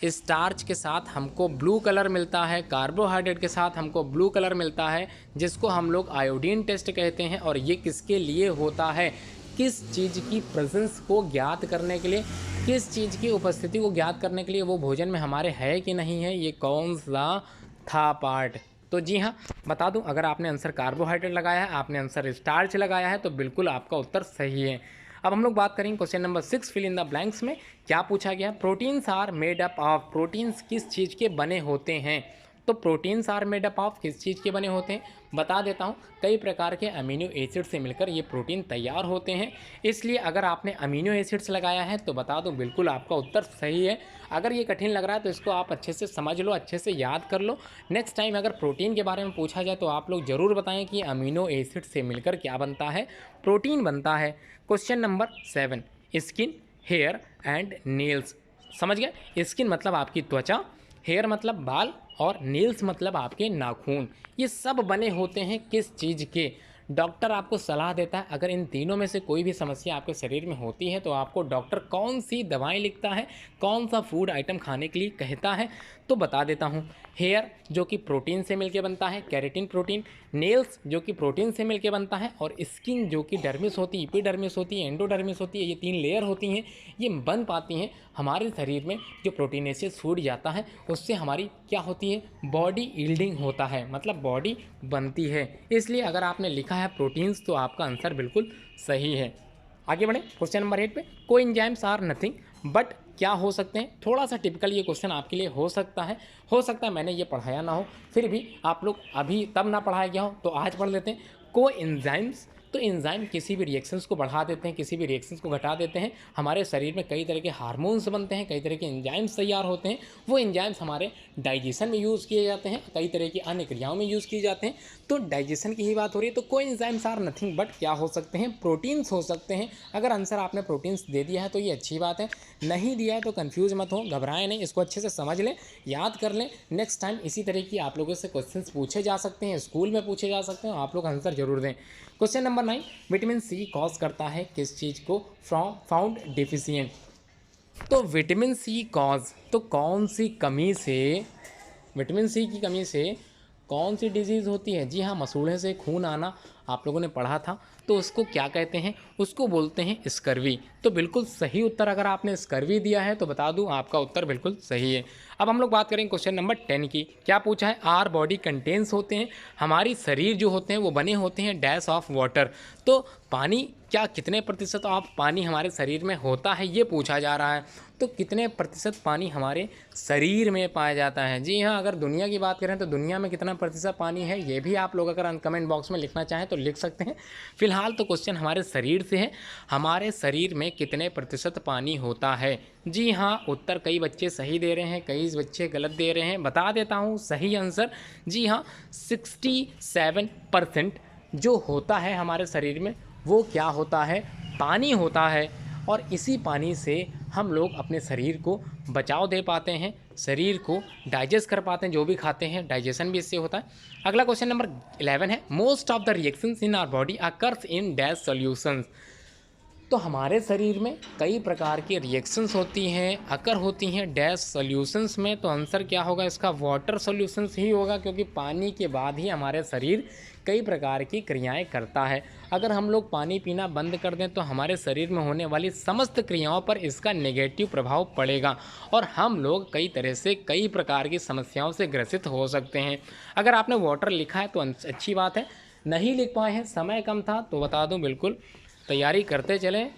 स्टार्च के साथ हमको ब्लू कलर मिलता है, कार्बोहाइड्रेट के साथ हमको ब्लू कलर मिलता है, जिसको हम लोग आयोडीन टेस्ट कहते हैं। और ये किसके लिए होता है? किस चीज़ की प्रेजेंस को ज्ञात करने के लिए, किस चीज़ की उपस्थिति को ज्ञात करने के लिए वो भोजन में हमारे है कि नहीं है, ये कौन सा था पार्ट। तो जी हाँ, बता दूं, अगर आपने आंसर कार्बोहाइड्रेट लगाया है, आपने आंसर स्टार्च लगाया है, तो बिल्कुल आपका उत्तर सही है। अब हम लोग बात करेंगे question number 6 fill in the blanks में। क्या पूछा गया? Proteins are made up of. Proteins किस चीज़ के बने होते हैं? तो proteins are made up of किस चीज़ के बने होते हैं? बता देता हूँ, कई प्रकार के अमीनो एसिड से मिलकर ये प्रोटीन तैयार होते हैं। इसलिए अगर आपने अमीनो एसिड्स लगाया है तो बता दो बिल्कुल आपका उत्तर सही है। अगर ये कठिन लग रहा है तो इसको आप अच्छे से समझ लो, अच्छे से याद कर लो। नेक्स्ट टाइम अगर प्रोटीन के बारे में पूछा जाए तो आप लोग ज़रूर बताएं कि अमीनो एसिड से मिलकर क्या बनता है, प्रोटीन बनता है। Question number 7, skin, hair and nails. समझ गए? स्किन मतलब आपकी त्वचा, हेयर मतलब बाल और नेल्स मतलब आपके नाखून। ये सब बने होते हैं किस चीज़ के? डॉक्टर आपको सलाह देता है अगर इन तीनों में से कोई भी समस्या आपके शरीर में होती है तो आपको डॉक्टर कौन सी दवाएं लिखता है, कौन सा फूड आइटम खाने के लिए कहता है, तो बता देता हूँ। हेयर जो कि प्रोटीन से मिलकर बनता है, केराटिन प्रोटीन। नेल्स जो कि प्रोटीन से मिलकर बनता है। और स्किन जो कि डर्मिस होती है, एपिडर्मिस होती है, एंडोडर्मिस होती है, ये 3 लेयर होती हैं, ये बन पाती हैं हमारे शरीर में। जो प्रोटीनेशियस फूड जाता है उससे हमारी क्या होती है, बॉडी यील्डिंग होता है, मतलब बॉडी बनती है। इसलिए अगर आपने लिखा है प्रोटीन्स तो आपका आंसर बिल्कुल सही है। आगे बढ़ें क्वेश्चन नंबर 8 पे। को एंजाइम्स आर नथिंग बट क्या हो सकते हैं। थोड़ा सा टिपिकल ये क्वेश्चन आपके लिए हो सकता है मैंने ये पढ़ाया ना हो, फिर भी आप लोग अभी तब ना पढ़ाया गया हो तो आज पढ़ लेते हैं। को एंजाइम्स, तो एंजाइम किसी भी रिएक्शंस को बढ़ा देते हैं, किसी भी रिएक्शंस को घटा देते हैं। हमारे शरीर में कई तरह के हार्मोन्स बनते हैं, कई तरह के एंजाइम्स तैयार होते हैं। वो एंजाइम्स हमारे डाइजेशन में यूज़ किए जाते हैं, कई तरह की अन्य क्रियाओं में यूज़ किए जाते हैं। तो डाइजेशन की ही बात हो रही है, तो कोई एंजाइम्स आर नथिंग बट क्या हो सकते हैं, प्रोटीन्स हो सकते हैं। अगर आंसर आपने प्रोटीन्स दे दिया है तो ये अच्छी बात है, नहीं दिया है तो कन्फ्यूज मत हो, घबराएं नहीं, इसको अच्छे से समझ लें, याद कर लें। नेक्स्ट टाइम इसी तरह की आप लोगों से क्वेश्चंस पूछे जा सकते हैं, स्कूल में पूछे जा सकते हैं, आप लोग आंसर जरूर दें। Question number 9, vitamin C cause करता है किस चीज़ को, फाउंड डिफिशियंट। तो विटामिन सी कॉज, तो कौन सी कमी से, विटामिन सी की कमी से कौन सी डिजीज़ होती है। जी हाँ, मसूड़े से खून आना आप लोगों ने पढ़ा था, तो उसको क्या कहते हैं, उसको बोलते हैं स्कर्वी। तो बिल्कुल सही उत्तर अगर आपने स्कर्वी दिया है तो बता दूं आपका उत्तर बिल्कुल सही है। अब हम लोग बात करेंगे क्वेश्चन नंबर 10 की। क्या पूछा है, आर बॉडी कंटेन्स होते हैं, हमारी शरीर जो होते हैं वो बने होते हैं डैश ऑफ वाटर। तो पानी, क्या कितने प्रतिशत ऑफ पानी हमारे शरीर में होता है ये पूछा जा रहा है। तो कितने प्रतिशत पानी हमारे शरीर में पाया जाता है। जी हाँ, अगर दुनिया की बात करें तो दुनिया में कितना प्रतिशत पानी है ये भी आप लोग अगर कमेंट बॉक्स में लिखना चाहें तो लिख सकते हैं। फिलहाल तो क्वेश्चन हमारे शरीर से है, हमारे शरीर में कितने प्रतिशत पानी होता है। जी हाँ, उत्तर कई बच्चे सही दे रहे हैं, कई बच्चे गलत दे रहे हैं। बता देता हूँ सही आंसर, जी हाँ 67% जो होता है हमारे शरीर में वो क्या होता है, पानी होता है। और इसी पानी से हम लोग अपने शरीर को बचाव दे पाते हैं, शरीर को डाइजेस्ट कर पाते हैं, जो भी खाते हैं डाइजेशन भी इससे होता है। अगला क्वेश्चन नंबर 11 है, most of the reactions in our body occurs in dash solutions. तो हमारे शरीर में कई प्रकार की रिएक्शंस होती हैं, अकर होती हैं डैश सॉल्यूशंस में। तो आंसर क्या होगा इसका, वाटर सॉल्यूशंस ही होगा, क्योंकि पानी के बाद ही हमारे शरीर कई प्रकार की क्रियाएं करता है। अगर हम लोग पानी पीना बंद कर दें तो हमारे शरीर में होने वाली समस्त क्रियाओं पर इसका नेगेटिव प्रभाव पड़ेगा और हम लोग कई तरह से कई प्रकार की समस्याओं से ग्रसित हो सकते हैं। अगर आपने वाटर लिखा है तो अच्छी बात है, नहीं लिख पाए हैं, समय कम था, तो बता दूं बिल्कुल तैयारी करते चलें।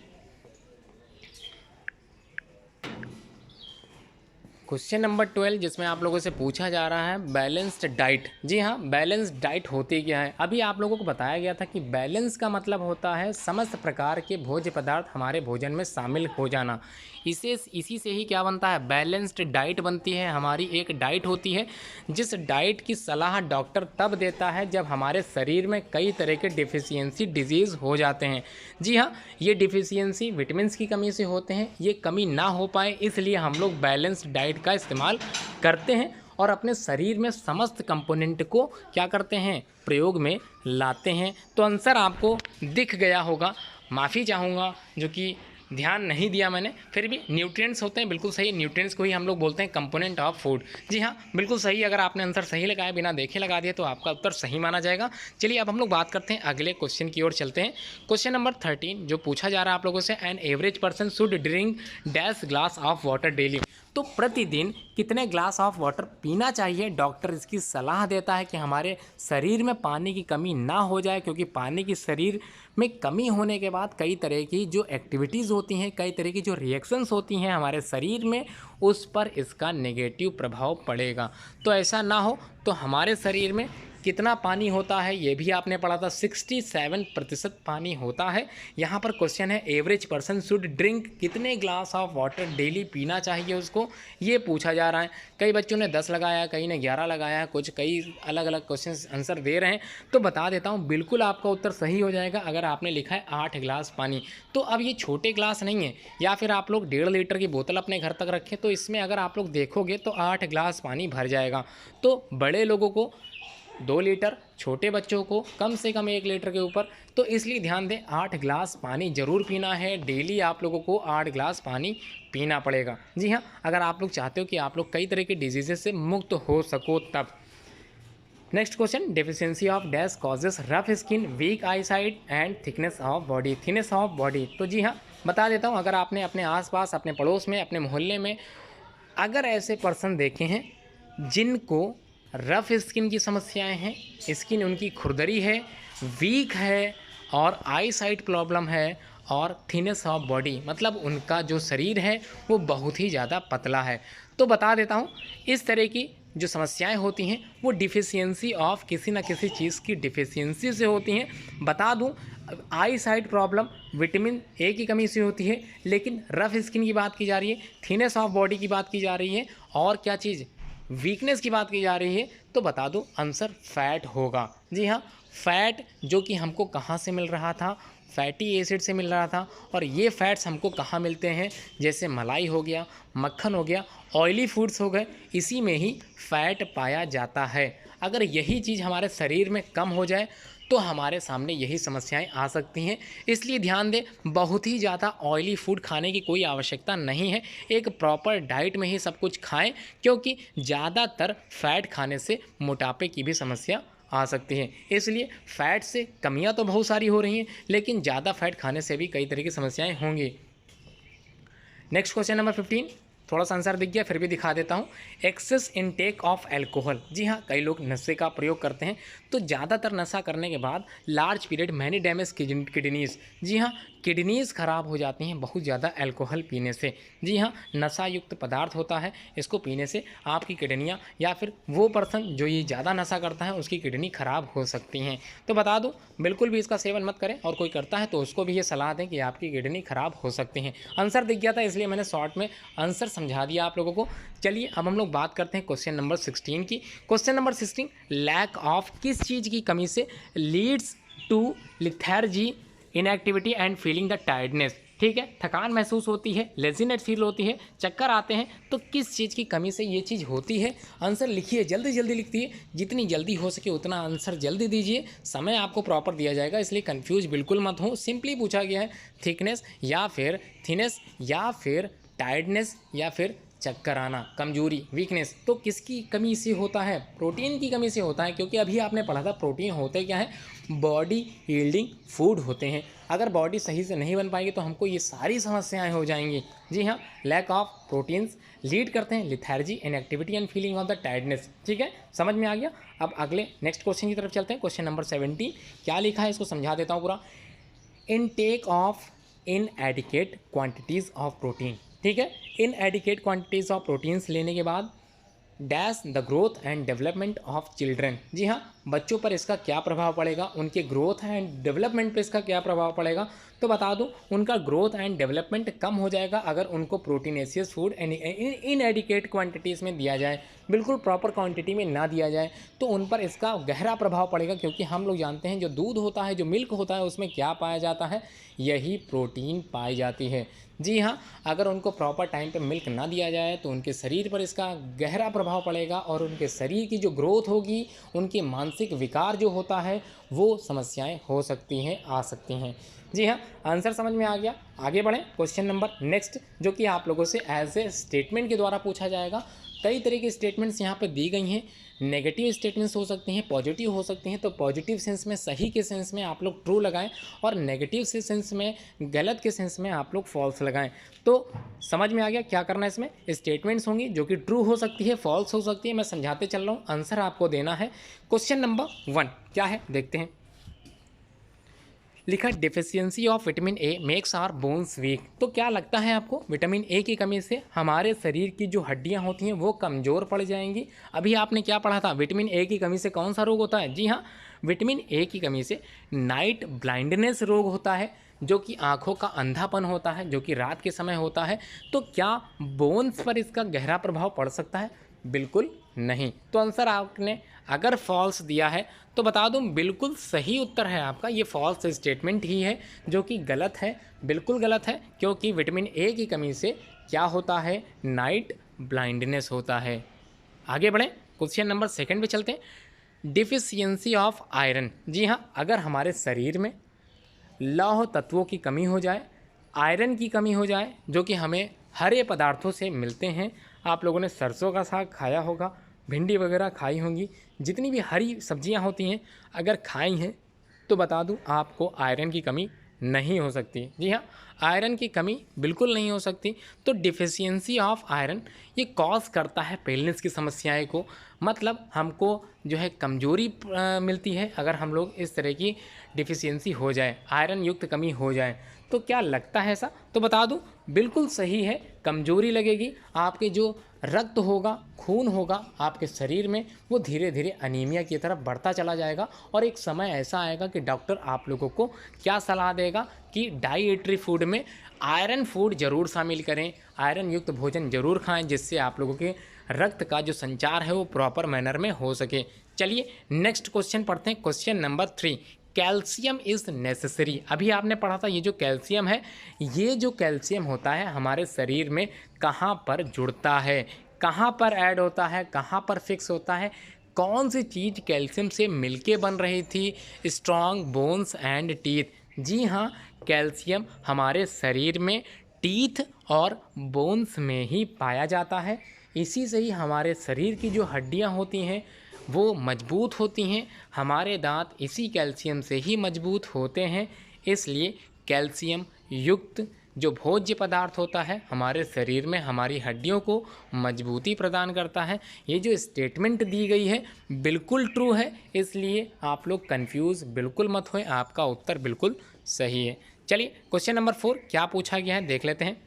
क्वेश्चन नंबर 12 जिसमें आप लोगों से पूछा जा रहा है बैलेंस्ड डाइट। जी हाँ, बैलेंस्ड डाइट होती क्या है। अभी आप लोगों को बताया गया था कि बैलेंस का मतलब होता है समस्त प्रकार के भोज्य पदार्थ हमारे भोजन में शामिल हो जाना। इसी से ही क्या बनता है, बैलेंस्ड डाइट बनती है। हमारी एक डाइट होती है जिस डाइट की सलाह डॉक्टर तब देता है जब हमारे शरीर में कई तरह के डिफिशियंसी डिजीज़ हो जाते हैं। जी हाँ, ये डिफिशियंसी विटामिन की कमी से होते हैं। ये कमी ना हो पाए इसलिए हम लोग बैलेंस्ड डाइट का इस्तेमाल करते हैं और अपने शरीर में समस्त कंपोनेंट को क्या करते हैं, प्रयोग में लाते हैं। तो आंसर आपको दिख गया होगा, माफ़ी चाहूँगा जो कि ध्यान नहीं दिया मैंने, फिर भी न्यूट्रिएंट्स होते हैं, बिल्कुल सही। न्यूट्रिएंट्स को ही हम लोग बोलते हैं कंपोनेंट ऑफ फूड। जी हाँ, बिल्कुल सही। अगर आपने आंसर सही लगाया, बिना देखे लगा दिया, तो आपका उत्तर सही माना जाएगा। चलिए अब हम लोग बात करते हैं अगले क्वेश्चन की ओर चलते हैं। क्वेश्चन नंबर 13 जो पूछा जा रहा है आप लोगों से, an average person should drink dash glass of water daily. तो प्रतिदिन कितने ग्लास ऑफ वाटर पीना चाहिए, डॉक्टर इसकी सलाह देता है कि हमारे शरीर में पानी की कमी ना हो जाए, क्योंकि पानी की शरीर में कमी होने के बाद कई तरह की जो एक्टिविटीज़ होती हैं, कई तरह की जो रिएक्शंस होती हैं हमारे शरीर में, उस पर इसका नेगेटिव प्रभाव पड़ेगा। तो ऐसा ना हो, तो हमारे शरीर में कितना पानी होता है ये भी आपने पढ़ा था, 67% पानी होता है। यहाँ पर क्वेश्चन है एवरेज पर्सन शुड ड्रिंक, कितने ग्लास ऑफ वाटर डेली पीना चाहिए उसको, ये पूछा जा रहा है। कई बच्चों ने 10 लगाया, कई ने 11 लगाया, कुछ कई अलग अलग क्वेश्चन आंसर दे रहे हैं। तो बता देता हूँ बिल्कुल आपका उत्तर सही हो जाएगा अगर आपने लिखा है 8 गिलास पानी। तो अब ये छोटे ग्लास नहीं है, या फिर आप लोग 1.5 लीटर की बोतल अपने घर तक रखें तो इसमें अगर आप लोग देखोगे तो 8 गिलास पानी भर जाएगा। तो बड़े लोगों को 2 लीटर, छोटे बच्चों को कम से कम 1 लीटर के ऊपर। तो इसलिए ध्यान दें 8 ग्लास पानी ज़रूर पीना है। डेली आप लोगों को 8 ग्लास पानी पीना पड़ेगा। जी हाँ, अगर आप लोग चाहते हो कि आप लोग कई तरह के डिजीज़ से मुक्त हो सको तब। Next question, deficiency of dash causes rough skin, weak eyesight and thickness of body. Thickness of body, तो जी हाँ बता देता हूँ, अगर आपने अपने आसपास, अपने पड़ोस में, अपने मोहल्ले में अगर ऐसे पर्सन देखे हैं जिनको रफ स्किन की समस्याएं हैं, स्किन उनकी खुरदरी है, वीक है और आई साइट प्रॉब्लम है और थिनेस ऑफ बॉडी, मतलब उनका जो शरीर है वो बहुत ही ज़्यादा पतला है, तो बता देता हूँ इस तरह की जो समस्याएं होती हैं वो डिफिशियंसी ऑफ किसी न किसी चीज़ की डिफिशियंसी से होती हैं। बता दूं, आई साइट प्रॉब्लम विटामिन ए की कमी से होती है, लेकिन रफ स्किन की बात की जा रही है, थिनेस ऑफ बॉडी की बात की जा रही है और क्या चीज़, वीकनेस की बात की जा रही है, तो बता दो आंसर फैट होगा। जी हाँ, फैट जो कि हमको कहाँ से मिल रहा था, फैटी एसिड से मिल रहा था। और ये फैट्स हमको कहाँ मिलते हैं, जैसे मलाई हो गया, मक्खन हो गया, ऑयली फूड्स हो गए, इसी में ही फैट पाया जाता है। अगर यही चीज़ हमारे शरीर में कम हो जाए तो हमारे सामने यही समस्याएं आ सकती हैं। इसलिए ध्यान दें, बहुत ही ज़्यादा ऑयली फूड खाने की कोई आवश्यकता नहीं है। एक प्रॉपर डाइट में ही सब कुछ खाएं, क्योंकि ज़्यादातर फैट खाने से मोटापे की भी समस्या आ सकती है। इसलिए फ़ैट से कमियां तो बहुत सारी हो रही हैं, लेकिन ज़्यादा फैट खाने से भी कई तरह की समस्याएं होंगी। नेक्स्ट क्वेश्चन नंबर 15, थोड़ा सा आंसर दिख गया फिर भी दिखा देता हूँ। Excess intake of alcohol. जी हाँ, कई लोग नशे का प्रयोग करते हैं, तो ज़्यादातर नशा करने के बाद large period many damage kidneys. जी हाँ, किडनीज ख़राब हो जाती हैं बहुत ज़्यादा अल्कोहल पीने से। जी हाँ, नशा युक्त पदार्थ होता है, इसको पीने से आपकी किडनियाँ या फिर वो पर्सन जो ये ज़्यादा नशा करता है उसकी किडनी ख़राब हो सकती हैं। तो बता दूँ, बिल्कुल भी इसका सेवन मत करें, और कोई करता है तो उसको भी ये सलाह दें कि आपकी किडनी ख़राब हो सकती हैं। आंसर दिख गया था, इसलिए मैंने शॉर्ट में आंसर समझा दिया आप लोगों को। चलिए अब हम लोग बात करते हैं क्वेश्चन नंबर 16 की। क्वेश्चन नंबर 16, लैक ऑफ किस चीज़ की कमी से leads to lethargy, inactivity and feeling the tiredness. ठीक है, थकान महसूस होती है, लेजीनेस फील होती है, चक्कर आते हैं, तो किस चीज़ की कमी से ये चीज़ होती है। आंसर लिखिए, जल्दी जल्दी लिखिए, जितनी जल्दी हो सके उतना आंसर जल्दी दीजिए। समय आपको प्रॉपर दिया जाएगा, इसलिए कंफ्यूज बिल्कुल मत हो। सिंपली पूछा गया है थिकनेस या फिर थिनेस या फिर टायर्डनेस या फिर चक्कर आना, कमजोरी, वीकनेस, तो किसकी कमी से होता है, प्रोटीन की कमी से होता है। क्योंकि अभी आपने पढ़ा था प्रोटीन होते क्या है, बॉडी यील्डिंग फूड होते हैं। अगर बॉडी सही से नहीं बन पाएगी तो हमको ये सारी समस्याएं हो जाएंगी। जी हाँ, लैक ऑफ प्रोटीन्स लीड करते हैं lethargy, inactivity and feeling of the tiredness. ठीक है, समझ में आ गया। अब अगले नेक्स्ट क्वेश्चन की तरफ चलते हैं। क्वेश्चन नंबर 17 क्या लिखा है, इसको समझा देता हूँ पूरा। Intake of inadequate quantities of protein. ठीक है, इनएडिकेट क्वांटिटीज़ ऑफ प्रोटीन्स लेने के बाद dash the growth and development of children. जी हाँ, बच्चों पर इसका क्या प्रभाव पड़ेगा, उनके ग्रोथ एंड डेवलपमेंट पर इसका क्या प्रभाव पड़ेगा। तो बता दूं, उनका ग्रोथ एंड डेवलपमेंट कम हो जाएगा अगर उनको प्रोटीनेशियस फूड इनएडिकेट क्वांटिटीज़ में दिया जाए, बिल्कुल प्रॉपर क्वांटिटी में ना दिया जाए, तो उन पर इसका गहरा प्रभाव पड़ेगा। क्योंकि हम लोग जानते हैं जो दूध होता है, जो मिल्क होता है, उसमें क्या पाया जाता है, यही प्रोटीन पाई जाती है। जी हाँ, अगर उनको प्रॉपर टाइम पे मिल्क ना दिया जाए तो उनके शरीर पर इसका गहरा प्रभाव पड़ेगा और उनके शरीर की जो ग्रोथ होगी, उनके मानसिक विकार जो होता है, वो समस्याएं हो सकती हैं, आ सकती हैं। जी हाँ, आंसर समझ में आ गया। आगे बढ़ें, क्वेश्चन नंबर नेक्स्ट, जो कि आप लोगों से एज ए स्टेटमेंट के द्वारा पूछा जाएगा। कई तरह की स्टेटमेंट्स यहाँ पर दी गई हैं। नेगेटिव स्टेटमेंट्स हो सकती हैं, पॉजिटिव हो सकती हैं। तो पॉजिटिव सेंस में, सही के सेंस में आप लोग ट्रू लगाएं, और नेगेटिव से सेंस में, गलत के सेंस में आप लोग फॉल्स लगाएं। तो समझ में आ गया क्या करना है। इसमें स्टेटमेंट्स होंगी जो कि ट्रू हो सकती है, फॉल्स हो सकती है, मैं समझाते चल रहा हूँ, आंसर आपको देना है। क्वेश्चन नंबर 1 क्या है, देखते हैं। लिखा deficiency of vitamin A makes our bones weak. तो क्या लगता है आपको, विटामिन ए की कमी से हमारे शरीर की जो हड्डियां होती हैं वो कमज़ोर पड़ जाएंगी। अभी आपने क्या पढ़ा था, विटामिन ए की कमी से कौन सा रोग होता है। जी हाँ, विटामिन ए की कमी से नाइट ब्लाइंडनेस रोग होता है, जो कि आँखों का अंधापन होता है, जो कि रात के समय होता है। तो क्या बोन्स पर इसका गहरा प्रभाव पड़ सकता है, बिल्कुल नहीं। तो आंसर आपने अगर फॉल्स दिया है तो बता दूं, बिल्कुल सही उत्तर है आपका, ये फॉल्स स्टेटमेंट ही है, जो कि गलत है, बिल्कुल गलत है। क्योंकि विटामिन ए की कमी से क्या होता है, नाइट ब्लाइंडनेस होता है। आगे बढ़ें, क्वेश्चन नंबर 2 पे चलते हैं। Deficiency of iron. जी हाँ, अगर हमारे शरीर में लौह तत्वों की कमी हो जाए, आयरन की कमी हो जाए, जो कि हमें हरे पदार्थों से मिलते हैं। आप लोगों ने सरसों का साग खाया होगा, भिंडी वगैरह खाई होंगी, जितनी भी हरी सब्जियां होती हैं अगर खाई हैं तो बता दूं आपको आयरन की कमी नहीं हो सकती। जी हाँ, आयरन की कमी बिल्कुल नहीं हो सकती। तो डिफिशियंसी ऑफ आयरन ये कॉज करता है पेलनेस की समस्याएं को, मतलब हमको जो है कमजोरी मिलती है अगर हम लोग इस तरह की डिफिशियंसी हो जाए, आयरन युक्त कमी हो जाए। तो क्या लगता है ऐसा? तो बता दूं बिल्कुल सही है, कमजोरी लगेगी, आपके जो रक्त होगा, खून होगा आपके शरीर में, वो धीरे धीरे अनीमिया की तरफ बढ़ता चला जाएगा। और एक समय ऐसा आएगा कि डॉक्टर आप लोगों को क्या सलाह देगा कि डाइटरी फूड में आयरन फूड ज़रूर शामिल करें, आयरन युक्त भोजन ज़रूर खाएं, जिससे आप लोगों के रक्त का जो संचार है वो प्रॉपर मैनर में हो सके। चलिए नेक्स्ट क्वेश्चन पढ़ते हैं, question number 3। Calcium is necessary. अभी आपने पढ़ा था ये जो कैल्शियम है, ये जो कैल्शियम होता है हमारे शरीर में कहाँ पर जुड़ता है, कहाँ पर ऐड होता है, कहाँ पर फिक्स होता है, कौन सी चीज़ कैल्शियम से मिलके बन रही थी? Strong bones and teeth. जी हाँ, कैल्शियम हमारे शरीर में टीथ और बोन्स में ही पाया जाता है। इसी से ही हमारे शरीर की जो हड्डियाँ होती हैं वो मजबूत होती हैं, हमारे दांत इसी कैल्शियम से ही मजबूत होते हैं। इसलिए कैल्शियम युक्त जो भोज्य पदार्थ होता है हमारे शरीर में हमारी हड्डियों को मजबूती प्रदान करता है। ये जो स्टेटमेंट दी गई है बिल्कुल ट्रू है, इसलिए आप लोग कंफ्यूज बिल्कुल मत होए, आपका उत्तर बिल्कुल सही है। चलिए क्वेश्चन नंबर 4 क्या पूछा गया है देख लेते हैं।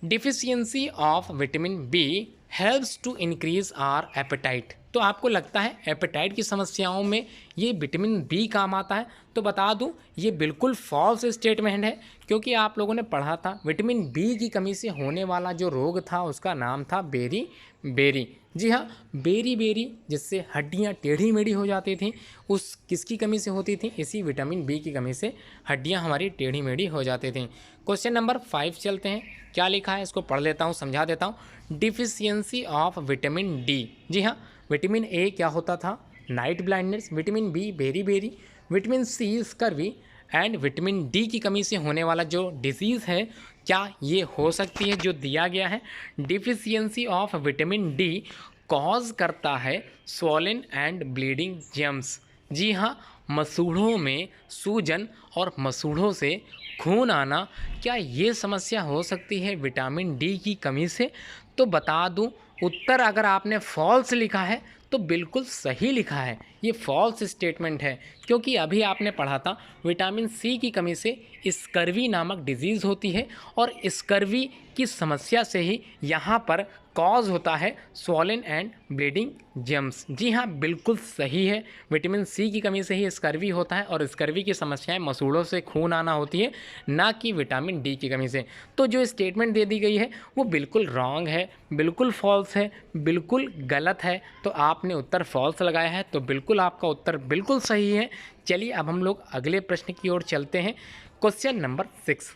Deficiency of vitamin B helps to increase our appetite. तो आपको लगता है एपेटाइट की समस्याओं में ये विटामिन बी काम आता है? तो बता दूं ये बिल्कुल फॉल्स स्टेटमेंट है, क्योंकि आप लोगों ने पढ़ा था विटामिन बी की कमी से होने वाला जो रोग था उसका नाम था बेरी बेरी। जी हाँ, बेरी बेरी जिससे हड्डियाँ टेढ़ी मेढ़ी हो जाती थीं, उस किसकी कमी से होती थी? इसी विटामिन बी की कमी से हड्डियाँ हमारी टेढ़ी मेढ़ी हो जाती थीं। क्वेश्चन नंबर 5 चलते हैं, क्या लिखा है इसको पढ़ लेता हूँ, समझा देता हूँ। Deficiency of vitamin D. जी हाँ, विटामिन ए क्या होता था? Night blindness. Vitamin B beriberi. Vitamin C scurvy and vitamin D की कमी से होने वाला जो डिजीज़ है, क्या ये हो सकती है? जो दिया गया है deficiency of vitamin D cause करता है स्वॉलन एंड ब्लीडिंग जम्स। जी हाँ, मसूड़ों में सूजन और मसूड़ों से खून आना, क्या ये समस्या हो सकती है विटामिन डी की कमी से? तो बता दूं उत्तर अगर आपने फॉल्स लिखा है तो बिल्कुल सही लिखा है, ये फॉल्स स्टेटमेंट है, क्योंकि अभी आपने पढ़ा था विटामिन सी की कमी से स्कर्वी नामक डिजीज़ होती है और स्कर्वी की समस्या से ही यहाँ पर कॉज होता है स्वॉलन एंड ब्लीडिंग जम्स। जी हाँ, बिल्कुल सही है, विटामिन सी की कमी से ही स्कर्वी होता है और स्कर्वी की समस्याएं मसूड़ों से खून आना होती है, ना कि विटामिन डी की कमी से। तो जो स्टेटमेंट दे दी गई है वो बिल्कुल रॉन्ग है, बिल्कुल फॉल्स है, बिल्कुल गलत है। तो आपने उत्तर फॉल्स लगाया है, तो बिल्कुल आपका उत्तर बिल्कुल सही है। चलिए अब हम लोग अगले प्रश्न की ओर चलते हैं। क्वेश्चन नंबर 6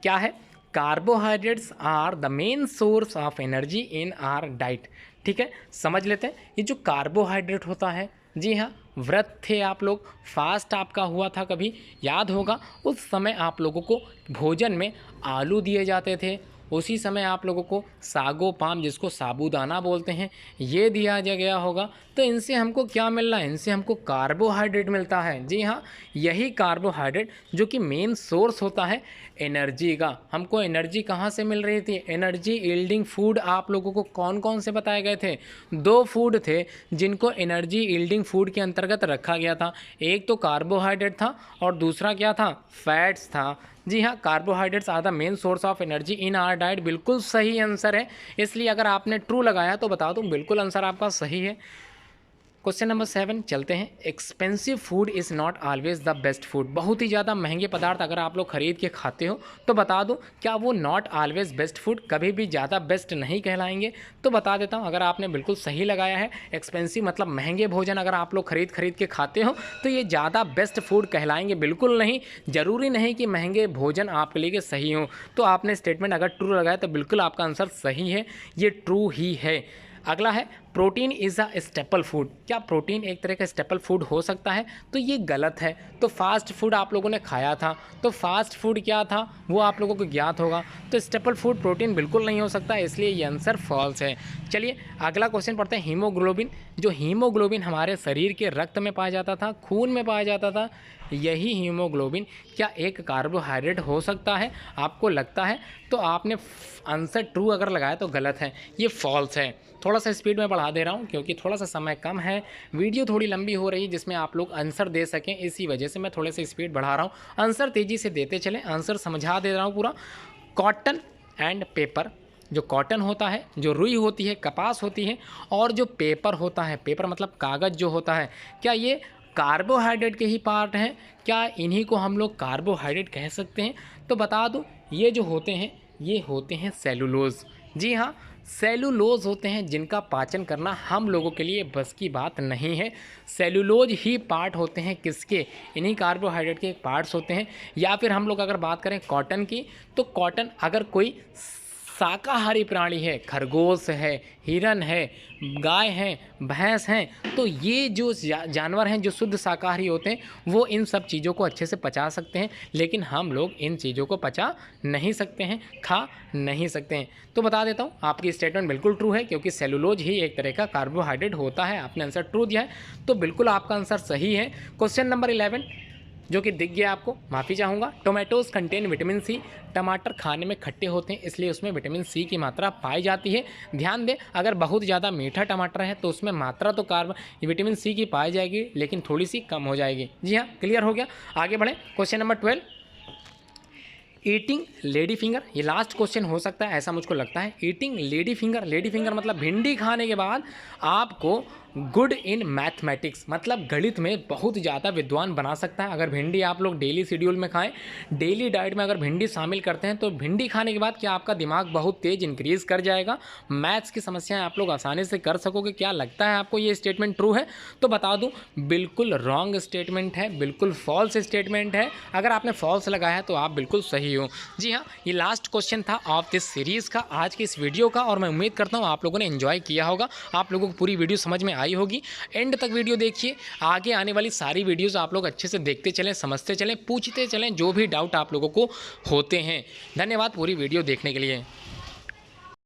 क्या है? Carbohydrates are the main source of energy in our diet. ठीक है, समझ लेते हैं। ये जो कार्बोहाइड्रेट होता है, जी हाँ, व्रत थे आप लोग, फास्ट आपका हुआ था कभी, याद होगा उस समय आप लोगों को भोजन में आलू दिए जाते थे, उसी समय आप लोगों को सागो पाम जिसको साबूदाना बोलते हैं ये दिया गया होगा। तो इनसे हमको क्या मिल रहा है? इनसे हमको कार्बोहाइड्रेट मिलता है। जी हाँ, यही कार्बोहाइड्रेट जो कि मेन सोर्स होता है एनर्जी का। हमको एनर्जी कहाँ से मिल रही थी? एनर्जी यील्डिंग फूड आप लोगों को कौन कौन से बताए गए थे? 2 फूड थे जिनको एनर्जी यील्डिंग फूड के अंतर्गत रखा गया था। एक तो कार्बोहाइड्रेट था और दूसरा क्या था? फैट्स था। जी हाँ, carbohydrates are the main source of energy in our diet, बिल्कुल सही आंसर है। इसलिए अगर आपने ट्रू लगाया तो बता दूं बिल्कुल आंसर आपका सही है। क्वेश्चन नंबर 7 चलते हैं। Expensive food is not always the best food. बहुत ही ज़्यादा महंगे पदार्थ अगर आप लोग खरीद के खाते हो तो बता दूं क्या वो नॉट ऑलवेज बेस्ट फूड, कभी भी ज़्यादा बेस्ट नहीं कहलाएंगे? तो बता देता हूं, अगर आपने बिल्कुल सही लगाया है, एक्सपेंसिव मतलब महंगे भोजन अगर आप लोग खरीद के खाते हो तो ये ज़्यादा बेस्ट फूड कहलाएंगे बिल्कुल नहीं। ज़रूरी नहीं कि महंगे भोजन आपके लिए सही हो। तो आपने स्टेटमेंट अगर ट्रू लगाया तो बिल्कुल आपका आंसर सही है, ये ट्रू ही है। अगला है protein is a staple food. क्या प्रोटीन एक तरह का स्टेपल फूड हो सकता है? तो ये गलत है। तो फास्ट फूड आप लोगों ने खाया था, तो फास्ट फूड क्या था वो आप लोगों को ज्ञात होगा। तो स्टेपल फूड प्रोटीन बिल्कुल नहीं हो सकता, इसलिए ये आंसर फॉल्स है। चलिए अगला क्वेश्चन पढ़ते हैं। हीमोग्लोबिन, जो हीमोग्लोबिन हमारे शरीर के रक्त में पाया जाता था, खून में पाया जाता था, यही हीमोग्लोबिन क्या एक कार्बोहाइड्रेट हो सकता है? आपको लगता है तो आपने आंसर ट्रू अगर लगाया तो गलत है, ये फॉल्स है। थोड़ा सा स्पीड में बढ़ा दे रहा हूँ क्योंकि थोड़ा सा समय कम है, वीडियो थोड़ी लंबी हो रही है जिसमें आप लोग आंसर दे सकें, इसी वजह से मैं थोड़े से स्पीड बढ़ा रहा हूँ। आंसर तेज़ी से देते चलें, आंसर समझा दे रहा हूँ पूरा। कॉटन एंड पेपर, जो कॉटन होता है, जो रुई होती है, कपास होती है, और जो पेपर होता है, पेपर मतलब कागज़ जो होता है, क्या ये कार्बोहाइड्रेट के ही पार्ट हैं? क्या इन्हीं को हम लोग कार्बोहाइड्रेट कह सकते हैं? तो बता दूं, ये जो होते हैं ये होते हैं सेलुलोज। जी हाँ, सेलुलोज होते हैं जिनका पाचन करना हम लोगों के लिए बस की बात नहीं है। सेलुलोज ही पार्ट होते हैं किसके? इन्हीं कार्बोहाइड्रेट के पार्ट्स होते हैं। या फिर हम लोग अगर बात करें कॉटन की, तो कॉटन अगर कोई शाकाहारी प्राणी है, खरगोश है, हिरन है, गाय है, भैंस हैं, तो ये जो जानवर हैं जो शुद्ध शाकाहारी होते हैं वो इन सब चीज़ों को अच्छे से पचा सकते हैं, लेकिन हम लोग इन चीज़ों को पचा नहीं सकते हैं, खा नहीं सकते हैं। तो बता देता हूँ, आपकी स्टेटमेंट बिल्कुल ट्रू है क्योंकि सेलुलोज ही एक तरह का कार्बोहाइड्रेट होता है। आपने आंसर ट्रू दिया है तो बिल्कुल आपका आंसर सही है। क्वेश्चन नंबर 11 जो कि दिख गया आपको, माफ़ी चाहूँगा। Tomatoes contain vitamin C. टमाटर खाने में खट्टे होते हैं इसलिए उसमें विटामिन सी की मात्रा पाई जाती है। ध्यान दें, अगर बहुत ज़्यादा मीठा टमाटर है तो उसमें मात्रा तो विटामिन सी की पाई जाएगी लेकिन थोड़ी सी कम हो जाएगी। जी हाँ, क्लियर हो गया। आगे बढ़ें। Question number 12, eating lady finger, ये लास्ट क्वेश्चन हो सकता है ऐसा मुझको लगता है। Eating lady finger, lady finger मतलब भिंडी खाने के बाद आपको गुड इन मैथमेटिक्स मतलब गणित में बहुत ज़्यादा विद्वान बना सकता है। अगर भिंडी आप लोग डेली शेड्यूल में खाएं, डेली डाइट में अगर भिंडी शामिल करते हैं तो भिंडी खाने के बाद क्या आपका दिमाग बहुत तेज़ इंक्रीज़ कर जाएगा, मैथ्स की समस्याएं आप लोग आसानी से कर सकोगे। क्या लगता है आपको ये स्टेटमेंट ट्रू है? तो बता दूं, बिल्कुल रॉन्ग स्टेटमेंट है, बिल्कुल फॉल्स स्टेटमेंट है। अगर आपने फॉल्स लगाया है तो आप बिल्कुल सही हो। जी हाँ, ये लास्ट क्वेश्चन था ऑफ दिस सीरीज़ का, आज की इस वीडियो का, और मैं उम्मीद करता हूँ आप लोगों ने एंजॉय किया होगा, आप लोगों को पूरी वीडियो समझ में आई होगी। एंड तक वीडियो देखिए, आगे आने वाली सारी वीडियोस आप लोग अच्छे से देखते चलें, समझते चलें, पूछते चलें जो भी डाउट आप लोगों को होते हैं। धन्यवाद पूरी वीडियो देखने के लिए।